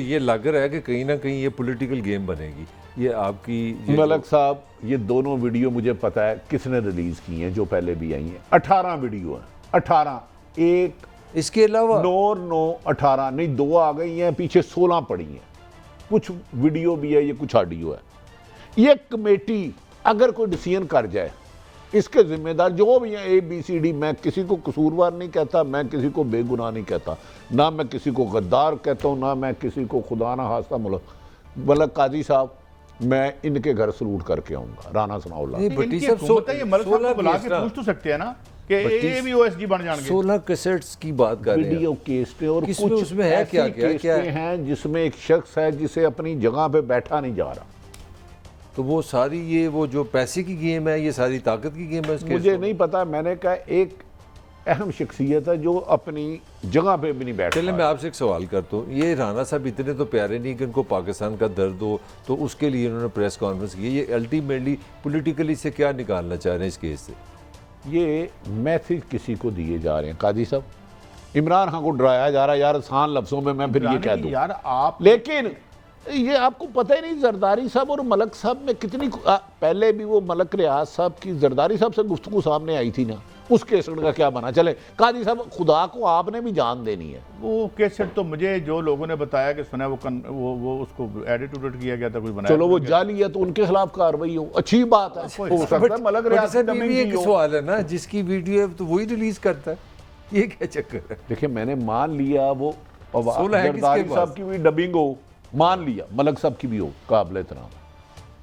ये लग रहा है कि कहीं ना कहीं ये पॉलिटिकल गेम बनेगी। ये आपकी मलक साहब, ये दोनों वीडियो मुझे पता है किसने रिलीज की हैं, जो पहले भी आई हैं। 18 वीडियो हैं, 18, एक इसके अलावा 18 नहीं, 2 आ गई हैं, पीछे 16 पड़ी हैं। कुछ वीडियो भी है, ये कुछ ऑडियो है। ये कमेटी अगर कोई डिसीजन कर जाए, इसके जिम्मेदार जो भी हैं ABCD, मैं किसी को कसूरवार नहीं कहता, मैं किसी को बेगुनाह नहीं कहता, ना मैं किसी को गद्दार कहता हूँ, ना मैं किसी को खुदा ना हास्ता मलक काजी साहब, मैं इनके घर सलूट करके आऊंगा। राना सनाउल्लाह भट्टी साहब बुला के पूछ तो सकते हैं ना कि ये भी OSD बन जाएंगे। 16 कैसेट्स की बात कर रहे हैं, वीडियो केस पे, और कुछ उसमें है क्या हैं जिसमें एक शख्स है जिसे अपनी जगह पे बैठा नहीं जा रहा। तो वो सारी ये वो जो पैसे की गेम है, ये सारी ताकत की गेम है। मुझे नहीं पता, मैंने कहा एक अहम शख्सियत है जो अपनी जगह पे भी नहीं बैठता। चलिए मैं आपसे एक सवाल करता हूँ, ये राना साहब इतने तो प्यारे नहीं कि उनको पाकिस्तान का दर्द हो, तो उसके लिए उन्होंने प्रेस कॉन्फ्रेंस की। ये अल्टीमेटली पॉलिटिकली से क्या निकालना चाह रहे हैं इस केस से? ये मैसेज किसी को दिए जा रहे हैं काजी साहब, इमरान खान को डराया जा रहा है। यार आसान लफ्जों में मैं फिर ये कह दूं यार आप, लेकिन ये आपको पता ही नहीं जरदारी साहब और मलक साहब में कितनी पहले भी वो मलक रियाज साहब की जरदारी साहब से गुफ्तगू सामने आई थी ना, उस केसट का क्या बना? चले काजी साहब, खुदा को आपने भी जान देनी है। वो केसट तो मुझे जो लोगों ने बताया कि सुना वो उसको एडिट उडिट किया गया था, कुछ बनाया। चलो वो जाली है तो उनके खिलाफ कार्रवाई हो, अच्छी बात है, हो सकता है मलक रियाज साहब भी एक सवाल है ना, जिसकी वीडियो है तो वही रिलीज करता है, ये क्या चक्कर है? देखिए मैंने मान लिया वो जरदारी साहब की भी डबिंग हो, मान लिया मलक साहब की भी हो, काबिल एहतराम,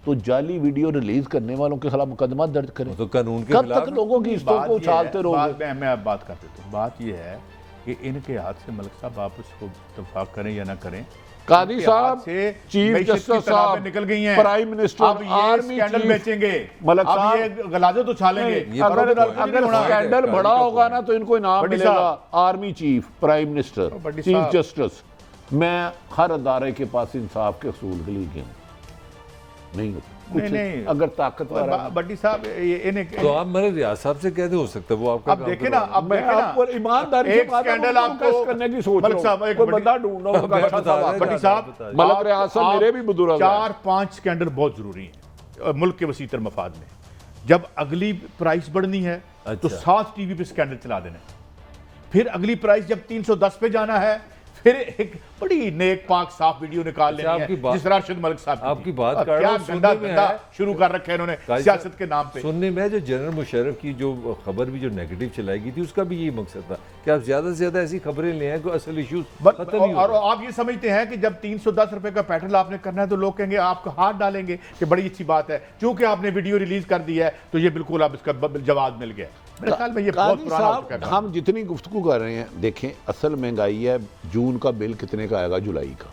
तो जाली वीडियो रिलीज करने वालों के खिलाफ मुकदमा दर्ज करें। तो कानून के कब खिलाफ तक लोगों की इस्तों को उछालते रहोगे? मैं अब बात कर देता हूँ। बात ये है कि इनके हाथ से मलिक साहब आप उसको इत्तेफाक करें या ना करें, कादी इनके साहब, हाथ से चीफ मईशत की जस्टिस तनाबें साहब, निकल गई हैं, प्राइम मिनिस्टर, अब ये आर्मी स्कैंडल चीफ, बेचेंगे, मलिक अब साहब, ये गलाजत उछालेंगे। ये अगर बड़ा अगर point अगर है, स्कैंडल कादी बड़ा का होगा point ना तो इनको इनाम बड्डी मिलेगा। साहब। आर्मी चीफ, प्राइम मिनिस्टर, बड्डी चीफ साहब। जस्टिस। मैं हर अदारे के पास इंसाफ के असूल के लिए गया हूं। नहीं होता कुछ नहीं। अगर ताकतवर है। बड्डी साहब इन्हें तो आप मेरे रियाज साहब से कहते हो सकता है वो आपका अब काम देखे ना, करवाना। अब मैं देखे ना, आपको ईमानदारी से एक बात स्कैंडल करूं, आपको कैसे करने की सोच मलिक रहा साहब, हूं। एक कोई बड़ी- बंदा ढूंढना होगा, मैं अच्छा बता सा रहा बात बड्डी करें। साहब, मलक रियासत मेरे भी बुजुर्ग हैं। 4-5 स्कैंडल बहुत जरूरी हैं मुल्क के वसीतर मफाद में। जब अगली प्राइस बढ़नी है तो अच्छा। 7 टीवी पे स्कैंडल चला देना है। फिर अगली प्राइस जब 310 पे जाना है, फिर एक बड़ी नेक पाक साफ वीडियो निकाल अच्छा, लेनी आपकी है बात- जिस राशिद मलिक साहब की आपकी थी। बात और कर रहा क्या हूं, गंदा सुनने में गंदा है। शुरू कर रखे हैं इन्होंने काजी सियासत के नाम पे। सुनने में जो जनरल मुशर्रफ की जो खबर भी जो नेगेटिव चलाई गई थी उसका भी यही मकसद था कि आप ज्यादा से ज्यादा ऐसी खबरें ले आए कोई असल इश्यूज खत्म नहीं और होगा। आप ये समझते हैं कि जब 310 रुपए का पेट्रोल आपने करना है तो लोग कहेंगे आपका हाथ डालेंगे कि बड़ी अच्छी बात है, क्योंकि आपने वीडियो रिलीज कर दी है तो ये बिल्कुल अब इसका जवाब मिल गया। मेरे ख्याल में ये बहुत कादी पुराना हो साहब, चुका है। हम जितनी गुफ्तगू कर रहे हैं, देखें असल महंगाई है। जून का बिल कितने का आएगा, जुलाई का,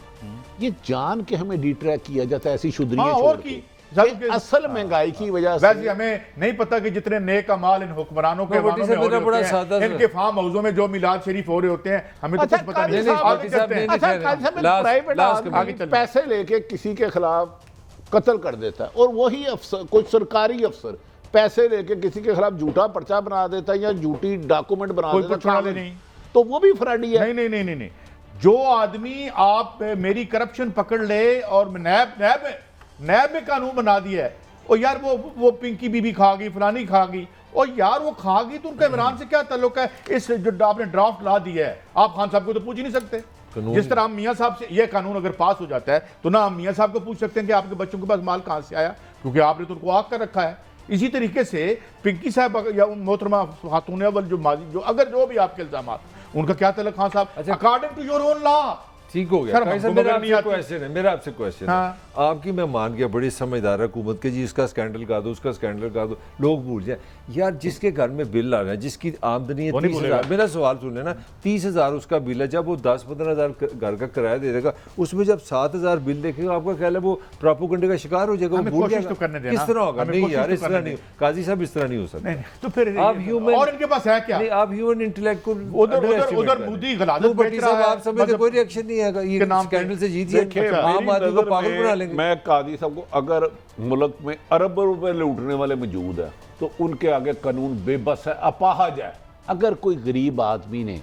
ये जान के हमें डिट्रैक किया जाता है ऐसी शुद्रियां हाँ, छोड़ और के। की ये असल महंगाई की वजह से वैसे हमें नहीं पता कि जितने नेक अमाल इन हुक्मरानों के बटी वानों में साहब, हो रहे मेरा बड़ा होते सादा हैं, सा- इनके फार्म हाउसों में जो मिलाद शरीफ हो रहे होते हैं, हमें तो अच्छा, कुछ पता कादी नहीं। साहब, आगे चलते हैं। नहीं, अच्छा, नहीं, काजी साहब, लास्ट- प्राइवेट लास्ट आदमी आगे चलते हैं। पैसे लेके किसी के खिलाफ कत्ल कर देता है और वही अफसर, कोई सरकारी अफसर पैसे लेके किसी के खिलाफ झूठा पर्चा बना देता है या झूठी डॉक्यूमेंट बना कोई देता है, कुछ छुड़ा ले कागज, नहीं। तो वो भी फ्रॉडी है। नहीं नहीं नहीं नहीं नहीं, जो आदमी आप मेरी करप्शन पकड़ ले और नैब में कानून बना दिया है, और यार वो पिंकी बीबी खा गई, फलानी खा गई, और यार वो खा गई तो उनका इमरान से क्या ताल्लुक है? इस जो आपने ड्राफ्ट ला दिया है, आप खान साहब को तो पूछ ही नहीं सकते। जिस तरह हम मियाँ साहब से ये कानून अगर पास हो जाता है तो ना हम मियाँ साहब को पूछ सकते हैं कि आपके बच्चों के पास माल कहाँ से आया, क्योंकि आपने तो उनको आग कर रखा है। इसी तरीके से पिंकी साहब या मोहतरमा खातून अव्वल जो अगर जो भी आपके इल्जाम, उनका क्या तल्लुक खान साहब? अच्छा, according to your own law. ठीक हो गया। सर, काजी साहब, हमको मेरा मगर नहीं आपसे आती। क्वेश्चन है, मेरा आपसे क्वेश्चन हाँ। है। आपकी मैं मान गया बड़ी समझदार हुकूमत के जी, इसका स्कैंडल कर दो, उसका स्कैंडल कर दो, लोग भूल जाए। यार जिसके घर में बिल आ रहा है, जिसकी आमदनी है वो नहीं 30,000, मेरा सवाल सुन लेना, 30,000 उसका बिल है, जब वो 10-15,000 घर का किराया दे देगा, उसमें जब 7,000 बिल देखेगा, आपका ख्याल है वो प्रोपेगेंडे का शिकार हो जाएगा? वो हमें भूल कोशिश जाएगा। तो करने देना। किस तरह होगा? हमें नहीं कोशिश यार, तो इस तरह करने नहीं, दें। काजी साहब इस तरह नहीं हो सकता। नहीं, तो फिर आप human- और इनके पास है क्या? नहीं, आप ह्यूमन इंटेलेक्ट को उधर underestimate कर रहे मोदी हैं। गलाजत तो बेच भट्टी रहा साहब, है, आप समझते मतलब कोई रिएक्शन नहीं आएगा, ये के नाम पे। स्कैंडल से जीत देखिए, जाए, आम मेरी आदमी को नज़र पागल में बना लेंगे। मैं कादी साहब को, अगर मुल्क में अरबों रुपए लूटने वाले मौजूद है तो उनके आगे कानून बेबस है, अपाहज है। अगर कोई गरीब आदमी ने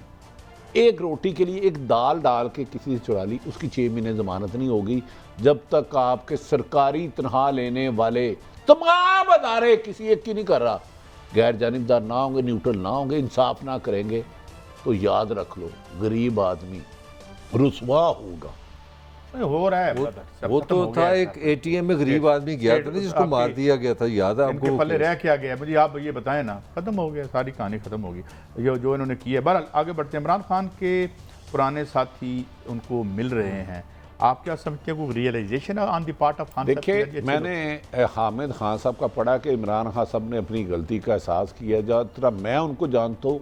एक रोटी के लिए एक दाल डाल के किसी से चुरा ली, उसकी 6 महीने जमानत नहीं होगी जब तक आपके सरकारी तनख्वाह लेने वाले तमाम अदारे किसी एक की नहीं कर रहा, गैर जानिबदार ना होंगे, न्यूट्रल ना होंगे, इंसाफ ना करेंगे, तो याद रख लो गरीब आदमी रुसवा होगा। हो रहा है सब वो खत्म तो हो था गया एक एटीएम में गरीब आदमी गया था ना, जिसको मार आपकी- दिया गया था, याद है इनके आपको? पल्ले रह क्या गया मुझे आप ये बताएं ना। खत्म हो गया, सारी कहानी खत्म होगी जो इन्होंने की है। बहरहाल आगे बढ़ते हैं। इमरान खान के पुराने साथी उनको मिल रहे हैं, आप क्या समझते हैं कोई realisation on the part of Khan? देखिए, मैंने हामिद खान साहब का पढ़ा कि इमरान खान साहब ने अपनी गलती का एहसास किया। जहाँ तरह मैं उनको जानता हूँ,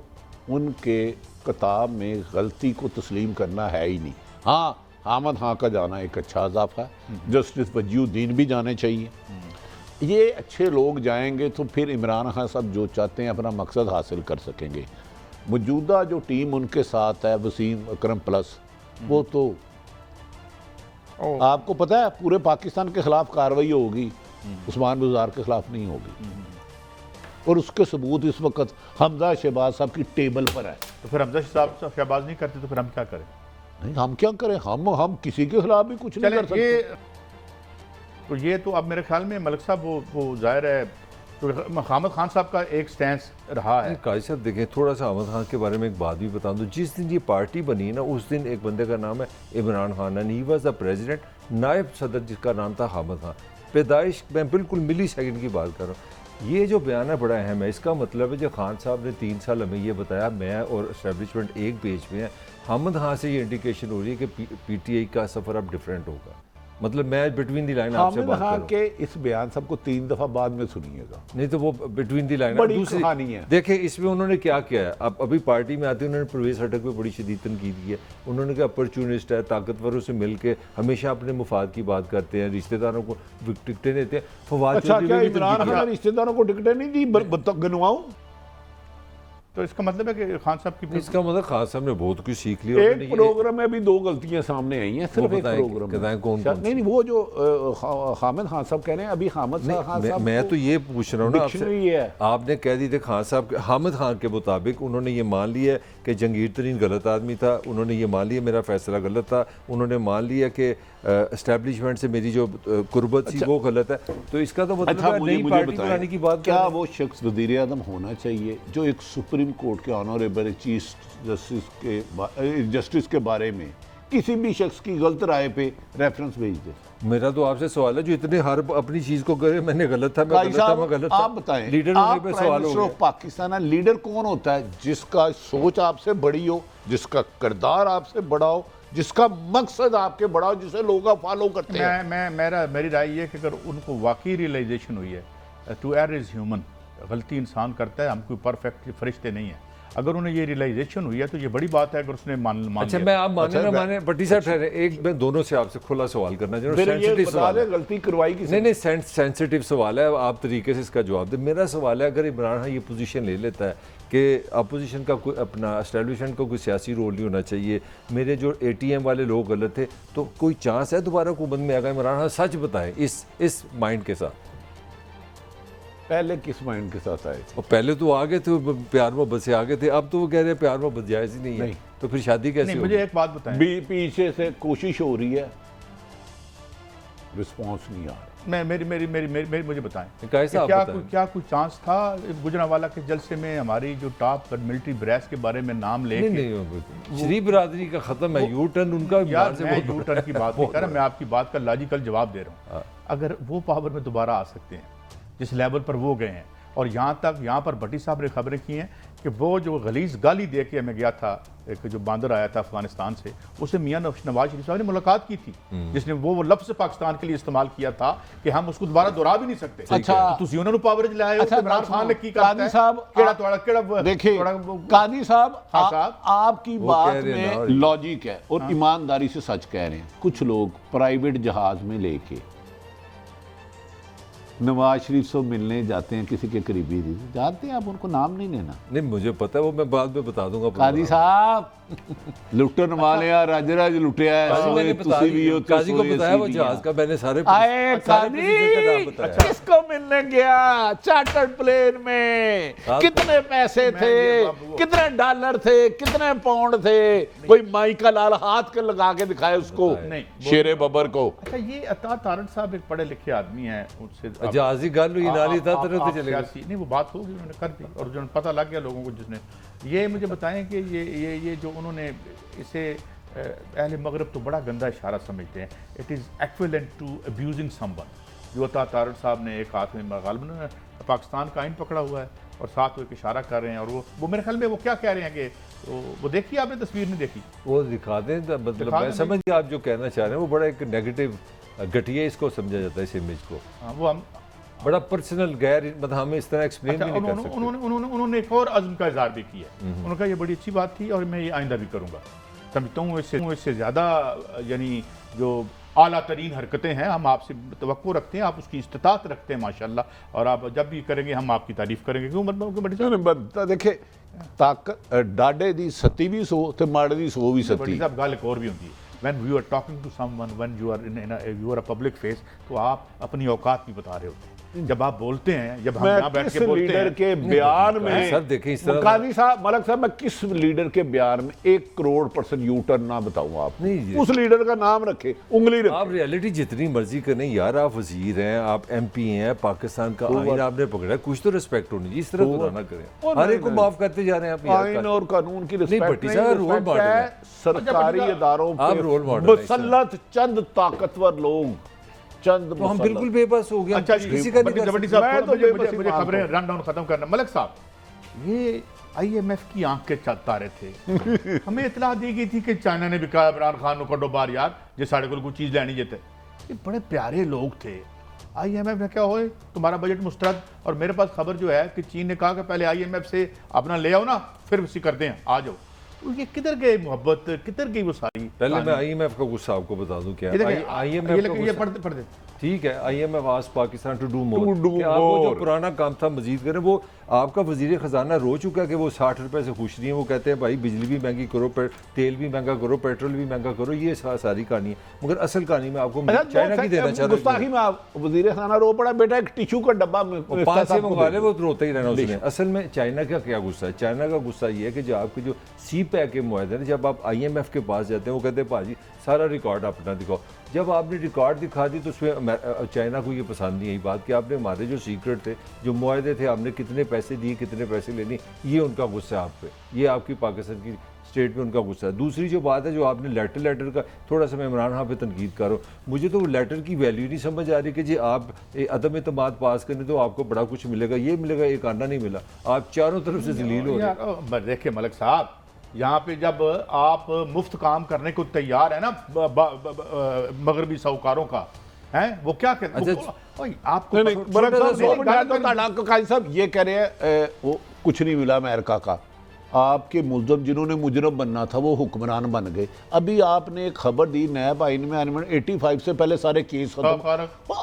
उनके किताब में गलती को तस्लीम करना है ही नहीं। हाँ, हामिद खान का जाना एक अच्छा इजाफा है, जस्टिस वजीउद्दीन भी जाने चाहिए। ये अच्छे लोग जाएंगे तो फिर इमरान खान साहब जो चाहते हैं अपना मकसद हासिल कर सकेंगे। मौजूदा जो टीम उनके साथ है, वसीम अकरम प्लस, वो तो आपको पता है पूरे पाकिस्तान के खिलाफ कार्रवाई होगी, उस्मान बुज़ार के खिलाफ नहीं होगी। और उसके सबूत इस वक्त हमजा शहबाज साहब की टेबल पर है। तो फिर हमजा साहब शहबाज नहीं करते तो फिर हम क्या करें? नहीं, हम क्या करें? हम किसी के खिलाफ भी कुछ नहीं कर सकते। ये तो अब मेरे ख्याल में मलिक साहब वो जाहिर है तो हामिद खान साहब का एक स्टैंस रहा है। काजी साहब देखें, थोड़ा सा हामिद खान के बारे में एक बात भी बता दूं। जिस दिन ये पार्टी बनी ना, उस दिन एक बंदे का नाम है Imran Khan, and he was the president, नायब सदर जिसका नाम था हामिद खान। पैदाइश मैं बिल्कुल मिली सेकंड की बात कर रहा हूँ। ये जो बयान है बड़ा अहम है। इसका मतलब है जो खान साहब ने 3 साल हमें ये बताया, मैं और एस्टेब्लिशमेंट एक पेज में है, हामिद खान से ये इंडिकेशन हो रही है कि PTI का सफ़र अब डिफरेंट होगा। मतलब मैं बिटवीन दी लाइन आपसे हामिद बात कर रहा खान हूँ। के इस बयान सबको 3 दफा बाद में सुनिएगा। नहीं तो वो बिटवीन दी लाइन बड़ी कहानी है। देखिए इसमें उन्होंने क्या किया है, अब अभी पार्टी में आते उन्होंने परवेज हटक पे बड़ी शदीद तनकीद की है। उन्होंने कहा अपॉर्चुनिस्ट है, ताकतवरों से मिलके हमेशा अपने मुफाद की बात करते हैं, रिश्तेदारों को टिकटें देते हैं। फवाद अच्छा, चौधरी क्या ने भी इमरान तनकीद खान ने रिश्तेदारों को टिकटें नहीं दी? गनवाऊं? तो इसका मतलब है कि खान साहब की। की इसका मतलब खान साहब ने बहुत कुछ सीख लिया। एक प्रोग्राम में भी 2 गलतियां सामने आई हैं, सिर्फ एक प्रोग्राम में। कौन कौन नहीं, वो जो हामिद खान साहब कह रहे हैं, अभी हामिद खान साहब मैं तो ये पूछ रहा हूँ ना डिक्शनरी है। आपने कह दी थी खान साहब, हामिद खान के मुताबिक उन्होंने ये मान लिया कि जंगीर तरीन गलत आदमी था, उन्होंने ये मान लिया मेरा फैसला गलत था, उन्होंने मान लिया कि एस्टेब्लिशमेंट से मेरी जो कुर्बत थी वो गलत है। तो इसका तो मतलब है नई पार्टी बनाने की बात। क्या वो शख्स वज़ीर आज़म होना चाहिए जो एक सुप्रीम कोर्ट के ऑनरेबल चीफ जस्टिस के बारे में किसी भी शख्स की गलत राय पे रेफरेंस भेज दे? मेरा तो आपसे सवाल है, जो इतने हर अपनी चीज को करे मैंने गलत था, मैं गलत था। आप बताएं, लीडर होने पे सवाल हो गया। पाकिस्तान लीडर कौन होता है? जिसका सोच आपसे बड़ी हो, जिसका किरदार आपसे बड़ा हो, जिसका मकसद आपके बड़ा हो, जिसे लोग फॉलो करते हैं। मेरी राय ये है कि अगर उनको वाकई रियलाइजेशन हुई है टू एरर इज ह्यूमन, गलती इंसान करता है, हम कोई परफेक्ट फरिश्ते नहीं हैं, अगर उन्हें ये रियलाइजेशन हुई है तो ये बड़ी बात है अगर उसने मान अच्छा लिया। मैं आप माने ना माने भट्टी साहब ठहरे, एक मैं दोनों से आपसे खुला सवाल करना चाहूँ, फिर ये सेंसिटिव बता सवाल दे है। गलती करवाई किसी नहीं सेंसिटिव सवाल है, आप तरीके से इसका जवाब दें। मेरा सवाल है, अगर इमरान खान ये पोजीशन ले लेता है कि अपोजिशन का कोई अपना एस्टेब्लिशमेंट को कोई सियासी रोल नहीं होना चाहिए, मेरे जो ATM वाले लोग गलत थे, तो कोई चांस है दोबारा हुकूमत में आएगा? इमरान खान सच बताएं इस माइंड के साथ। पहले किस माइंड के साथ आए थे? और पहले तो आ गए थे, प्यार मोहब्बत से आ गए थे, अब तो वो कह रहे हैं प्यार मोहब्बत जायज़ ही नहीं है। तो फिर शादी कैसे नहीं, होगी? मुझे एक बात बताएं, पीछे से कोशिश हो रही है, रिस्पॉन्स नहीं आ रहा। मुझे बताएं कैसे आप क्या बताएं? क्या कोई चांस था गुजरांवाला के जलसे में हमारी जो टॉप मिलिट्री ब्रेस के बारे में नाम लेके? नहीं, शरीफ बिरादरी का खत्म है, यू टर्न उनका यार मैं यू टर्न की बात नहीं कर रहा, मैं आपकी बात का लॉजिकल जवाब दे रहा हूँ। अगर वो पावर में दोबारा आ सकते हैं जिस लेवल पर वो गए हैं, और यहाँ पर भट्टी साहब ने खबरें की हैं कि वो जो गलीज गाली दे के मैं गया था, एक जो बांदर आया था अफगानिस्तान से, उससे मियां नवाज शरीफ साहब ने मुलाकात की थी, जिसने वो लफ्ज़ पाकिस्तान के लिए इस्तेमाल किया था कि हम उसको दोबारा दोहरा भी नहीं सकते। अच्छा, तो तुसी उन्होंने पावर च लाया, अच्छा, इमरान खान ने की कादी साहब देखिए, कादी साहब आपकी बात में लॉजिक है और ईमानदारी से सच कह रहे हैं। कुछ लोग प्राइवेट जहाज में लेके नवाज शरीफ से मिलने जाते हैं, किसी के करीबी जानते हैं आप, उनको नाम नहीं लेना। नहीं मुझे पता है, वो मैं बाद में बता दूंगा। काजी साहब लुटन वाले राज लुटिया है, काजी को बताया वो जहाज का, मैंने सारे किसको मिलने गया चार्टर्ड प्लेन में, कितने पैसे थे, कितने डॉलर थे, कितने पाउंड थे, कोई माई का लाल हाथ के लगा के दिखाए उसको, शेरे बबर को। अच्छा, ये अता तारड़ साहब एक पढ़े लिखे आदमी हैं, उनसे जहाजी गल हुई नाली था तरह चले गए। नहीं वो बात होगी, उन्होंने कर दी और जो पता लग गया लोगों को, जिसने ये मुझे बताएं कि ये जो उन्होंने इसे अहले मगरब तो बड़ा गंदा इशारा समझते हैं, it is equivalent to abusing someone. जो अता तारड़ साहब ने एक हाथ में गालिबन पाकिस्तान का आइन पकड़ा हुआ है और साथ वो एक इशारा कर रहे हैं, और वो मेरे ख्याल में वो क्या कह रहे हैं कि वो देखिए, आपने तस्वीर नहीं देखी, वो दिखा दें, मतलब मैं समझ गया आप जो कहना चाह रहे हैं। वो बड़ा एक नेगेटिव घटिया इसको समझा जाता है, इस इमेज को। हाँ, वो हम बड़ा पर्सनल गैर, मतलब हमें इस तरह एक्सप्लेन भी नहीं कर सकते। उन्होंने एक और अज़्म का इज़हार भी किया, उन्होंने कहा ये बड़ी अच्छी बात थी और मैं ये आइंदा भी करूँगा। समझता हूँ इससे ज़्यादा यानी जो आला तरीन हरकतें हैं हम आपसे तवक्को रखते हैं, आप उसकी इस्तिताअत रखते हैं माशाल्लाह, और आप जब भी करेंगे हम आपकी तारीफ करेंगे। क्यों मतलब देखिए, ताकत डाडे दी सती भी सो ते माड़े दी सो भी सती। साहब गाल एक और भी होती है, when you are talking to someone, when you are a public face, तो आप अपनी औकात भी बता रहे होते हैं जब आप बोलते हैं, जब हम यहाँ बैठ के बोलते हैं। के बयान में सर देखें इस तरह, काजी साहब, मलक साहब, मैं किस लीडर के बयान में 1 करोड़% यू टर्न ना बताऊंगा आप, उस लीडर का नाम रखे, उंगली रखे। आप रियलिटी जितनी मर्जी करें यार, आप वजीर हैं, आप MP हैं, पाकिस्तान का आइन आपने पकड़ा, कुछ तो रिस्पेक्ट होनी चाहिए, इस तरह तो ना करें, हर एक को माफ करते जा रहे हैं आप। आइन और कानून की रिस्पेक्ट नहीं, रोल मॉडल है सरकारी इदारों आप पे रोल मॉडल मुसल्लत चंद ताकतवर लोग, चंद तो हम बिल्कुल बेबस हो गए। अच्छा, किसी का नहीं मुझे खबरें रन डाउन खत्म करना। मलिक साहब, ये IMF की आंख के तारे थे। हमें इतला दी गई थी कि चाइना ने भी कहा इमरान खान को कड्डो बार यार, जे साढ़े को चीज लैनी जेते, ये बड़े प्यारे लोग थे। IMF में क्या होए, तुम्हारा बजट मुस्तरद, और मेरे पास खबर जो है कि चीन ने कहा कि पहले IMF से अपना ले आओ ना, फिर उसी करते हैं, आ जाओ। तो ये किधर गए मोहब्बत, किधर गई वो सारी। पहले मैं IMF का गुस्सा आपको बता दूं क्या है। IMF का ये पढ़ते ठीक है, IMF asked Pakistan to do more, do कि आप वो जो more। पुराना काम था मजीद करें। वो आपका वजीर खजाना रो चुका है कि वो 60 रुपए से खुश नहीं है। वो कहते हैं भाई बिजली भी महंगी करो, तेल भी महंगा करो, पेट्रोल भी महंगा करो, ये सारी कहानी है। मगर असल कहानी में आपको चाइना की देना चाह गुस्ताखी में आप वजीर खाना रो पड़ा, बेटा एक टिश्यू का डब्बा 5 से मंगवा ले, वो रोता ही रहना उसने। असल में चाइना का क्या गुस्सा है? चाइना का गुस्सा ये है कि जो आपके जो CPEC के मुआहदे हैं, जब आप IMF के पास जाते हैं वो कहते हैं भाजी सारा रिकॉर्ड अपना दिखाओ। जब आपने रिकॉर्ड दिखा दी तो उसमें चाइना को ये पसंद नहीं आई बात कि आपने हमारे जो सीक्रेट थे, जो मुआहदे थे, हमने कितने पैसे दिए, कितने पैसे लेने, ये उनका गुस्सा है आप पे। ये आपकी पाकिस्तान की स्टेट में उनका गुस्सा है। दूसरी जो बात है, जो आपने लेटर का थोड़ा सा मैं इमरान खान पे तनकीद कर रहा हूँ, मुझे तो वो लेटर की वैल्यू नहीं समझ आ रही कि जी आप अदम एतमाद पास करने तो आपको बड़ा कुछ मिलेगा, ये मिलेगा, एक आना नहीं मिला। आप चारों तरफ से जलील हो रहे हैं। देखिए मलिक साहब, यहाँ पे जब आप मुफ्त काम करने को तैयार है ना मगरबी साहूकारों का, हैं वो क्या कहते हैं? आपको काजी साहब ये कह रहे हैं वो कुछ नहीं मिला अमेरिका का, आपके मुल्ज़म जिन्होंने मुजरम बनना था वो हुक्मरान बन गए। अभी आपने एक खबर दी नैब आइन में 85 से पहले सारे केस खत्म,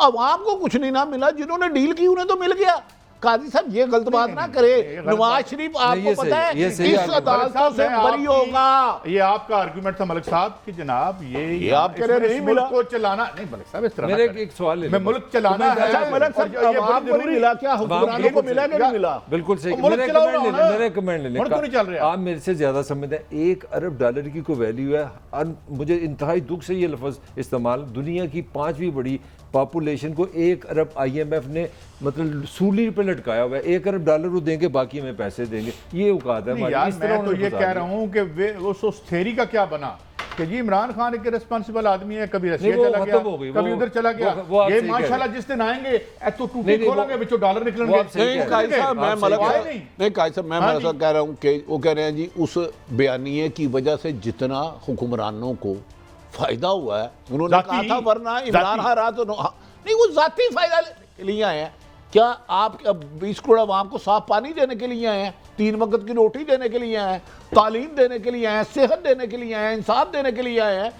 अवाम को कुछ नहीं ना मिला, जिन्होंने डील की उन्हें तो मिल गया। काजी साहब ये गलत बात ना करे। नवाज शरीफ आपको पता है इस अदालतों से बरी होगा। ये आपका आर्गुमेंट था मलिक साहब कि जनाब ये आप कह रहे नहीं मिला को चलाना नहीं। मलिक साहब इस तरह मेरे एक सवाल है, मैं मुल्क चलाना है, मलिक साहब आपको नहीं मिला क्या, हुक्मरानों को मिला कि नहीं मिला? बिल्कुल सही। मेरे कमेंट लेने आप मेरे से ज्यादा समझते हैं। $1 अरब की कोई वैल्यू है, और मुझे इंतहाई दुख से ये लफ्ज इस्तेमाल, दुनिया की 5वीं बड़ी पॉपुलेशन को 1 अरब IMF ने मतलब सूली पे लटकाया हुआ है। $1 अरब वो देंगे, बाकी में पैसे देंगे, ये औकात है यार। मैं तो ये कह रहा हूँ कि वे उस थेरी का क्या बना कि जी इमरान खान एक रिस्पांसिबल आदमी है, कभी रशिया चला गया, कभी उधर चला गया। ये माशाल्लाह जिस दिन आएंगे तो टूटी खोलेंगे, विचों डॉलर निकलेंगे। नहीं काजी साहब मैं मतलब कह रहा हूँ कि वो कह रहे हैं जी उस बयानिए की वजह से जितना हुक्मरानों को फायदा हुआ है, उन्होंने कहा था वरना इमरान खान रहा तो नहीं, वो जाती फायदा के लिए आए हैं। क्या आप 20 करोड़ आवाम को साफ पानी देने के लिए आए हैं, 3 वक्त की रोटी देने के लिए आए हैं, तालीम देने के लिए आए हैं, सेहत देने के लिए आए हैं, इंसाफ देने के लिए आए हैं?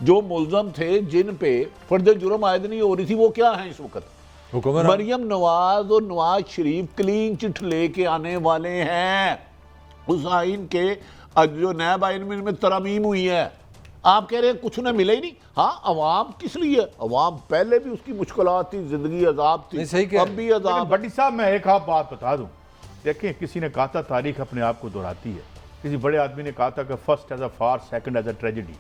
जो मुल्ज़म थे जिन पे फर्द जुर्म आयद नहीं हो रही थी वो क्या है इस वक्त? मरियम नवाज और नवाज शरीफ क्लीन चिट लेके आने वाले हैं उस आइन के। जो नैब आइन में तरमीम हुई है, आप कह रहे हैं कुछ उन्हें मिला ही नहीं। हाँ, अवाम किस लिए? अवाम पहले भी उसकी मुश्किलात थी, जिंदगी अजाब थी, अब भी अजाब। भट्टी साहब मैं एक आप बात बता दूं, देखिए किसी ने कहा था तारीख अपने आप को दोहराती है। किसी बड़े आदमी ने कहा था कि first as a farce, second as a tragedy.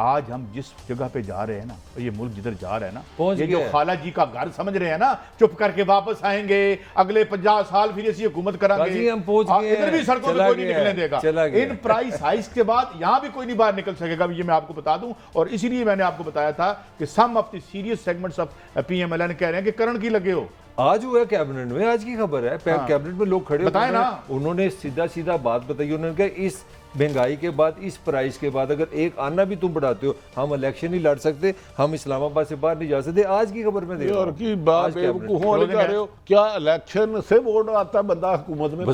आज हम जिस जगह पे जा रहे हैं ना, ये मुल्क जिधर जा रहा है ना, ये जो खाला जी का घर समझ रहे हैं ना, चुप करके वापस आएंगे, अगले 50 साल फिर ऐसी हुकूमत करांगे, हम पहुंच गए, इधर भी सड़कों पे कोई नहीं निकलने देगा। इन प्राइस हाइक्स के बाद यहाँ भी कोई नहीं बाहर निकल सकेगा, ये मैं आपको बता दूं। और इसीलिए मैंने आपको बताया था कि some of the serious segments of PMLN कह रहे हैं कि करण की लगे हो। आज हुआ कैबिनेट में, आज की खबर है। कैबिनेट में लोग खड़े बताए ना, उन्होंने सीधा बात बताई। उन्होंने कहा इस महंगाई के बाद, इस प्राइस के बाद अगर एक आना भी तुम बढ़ाते हो, हम इलेक्शन नहीं लड़ सकते, हम इस्लामाबाद से बाहर नहीं जा सकते। आज की खबर में देखो और की बात बेवकूफों वाली कह रहे हो, क्या इलेक्शन से वोट आता है बंदा हुकूमत में?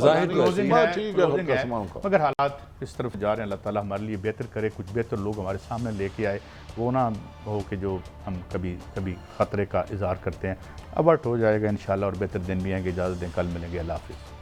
ठीक है, मगर हालात इस तरफ जा रहे हैं। अल्लाह ताला हमारे लिए बेहतर करे, कुछ बेहतर लोग हमारे सामने लेके आए, वो ना हो कि जो हम कभी कभी खतरे का इजहार करते हैं। अबर्ट हो जाएगा इंशाल्लाह, और बेहतर दिन भी आएंगे। इजाज़त दें, कल मिलेंगे। अल्लाह हाफिज़।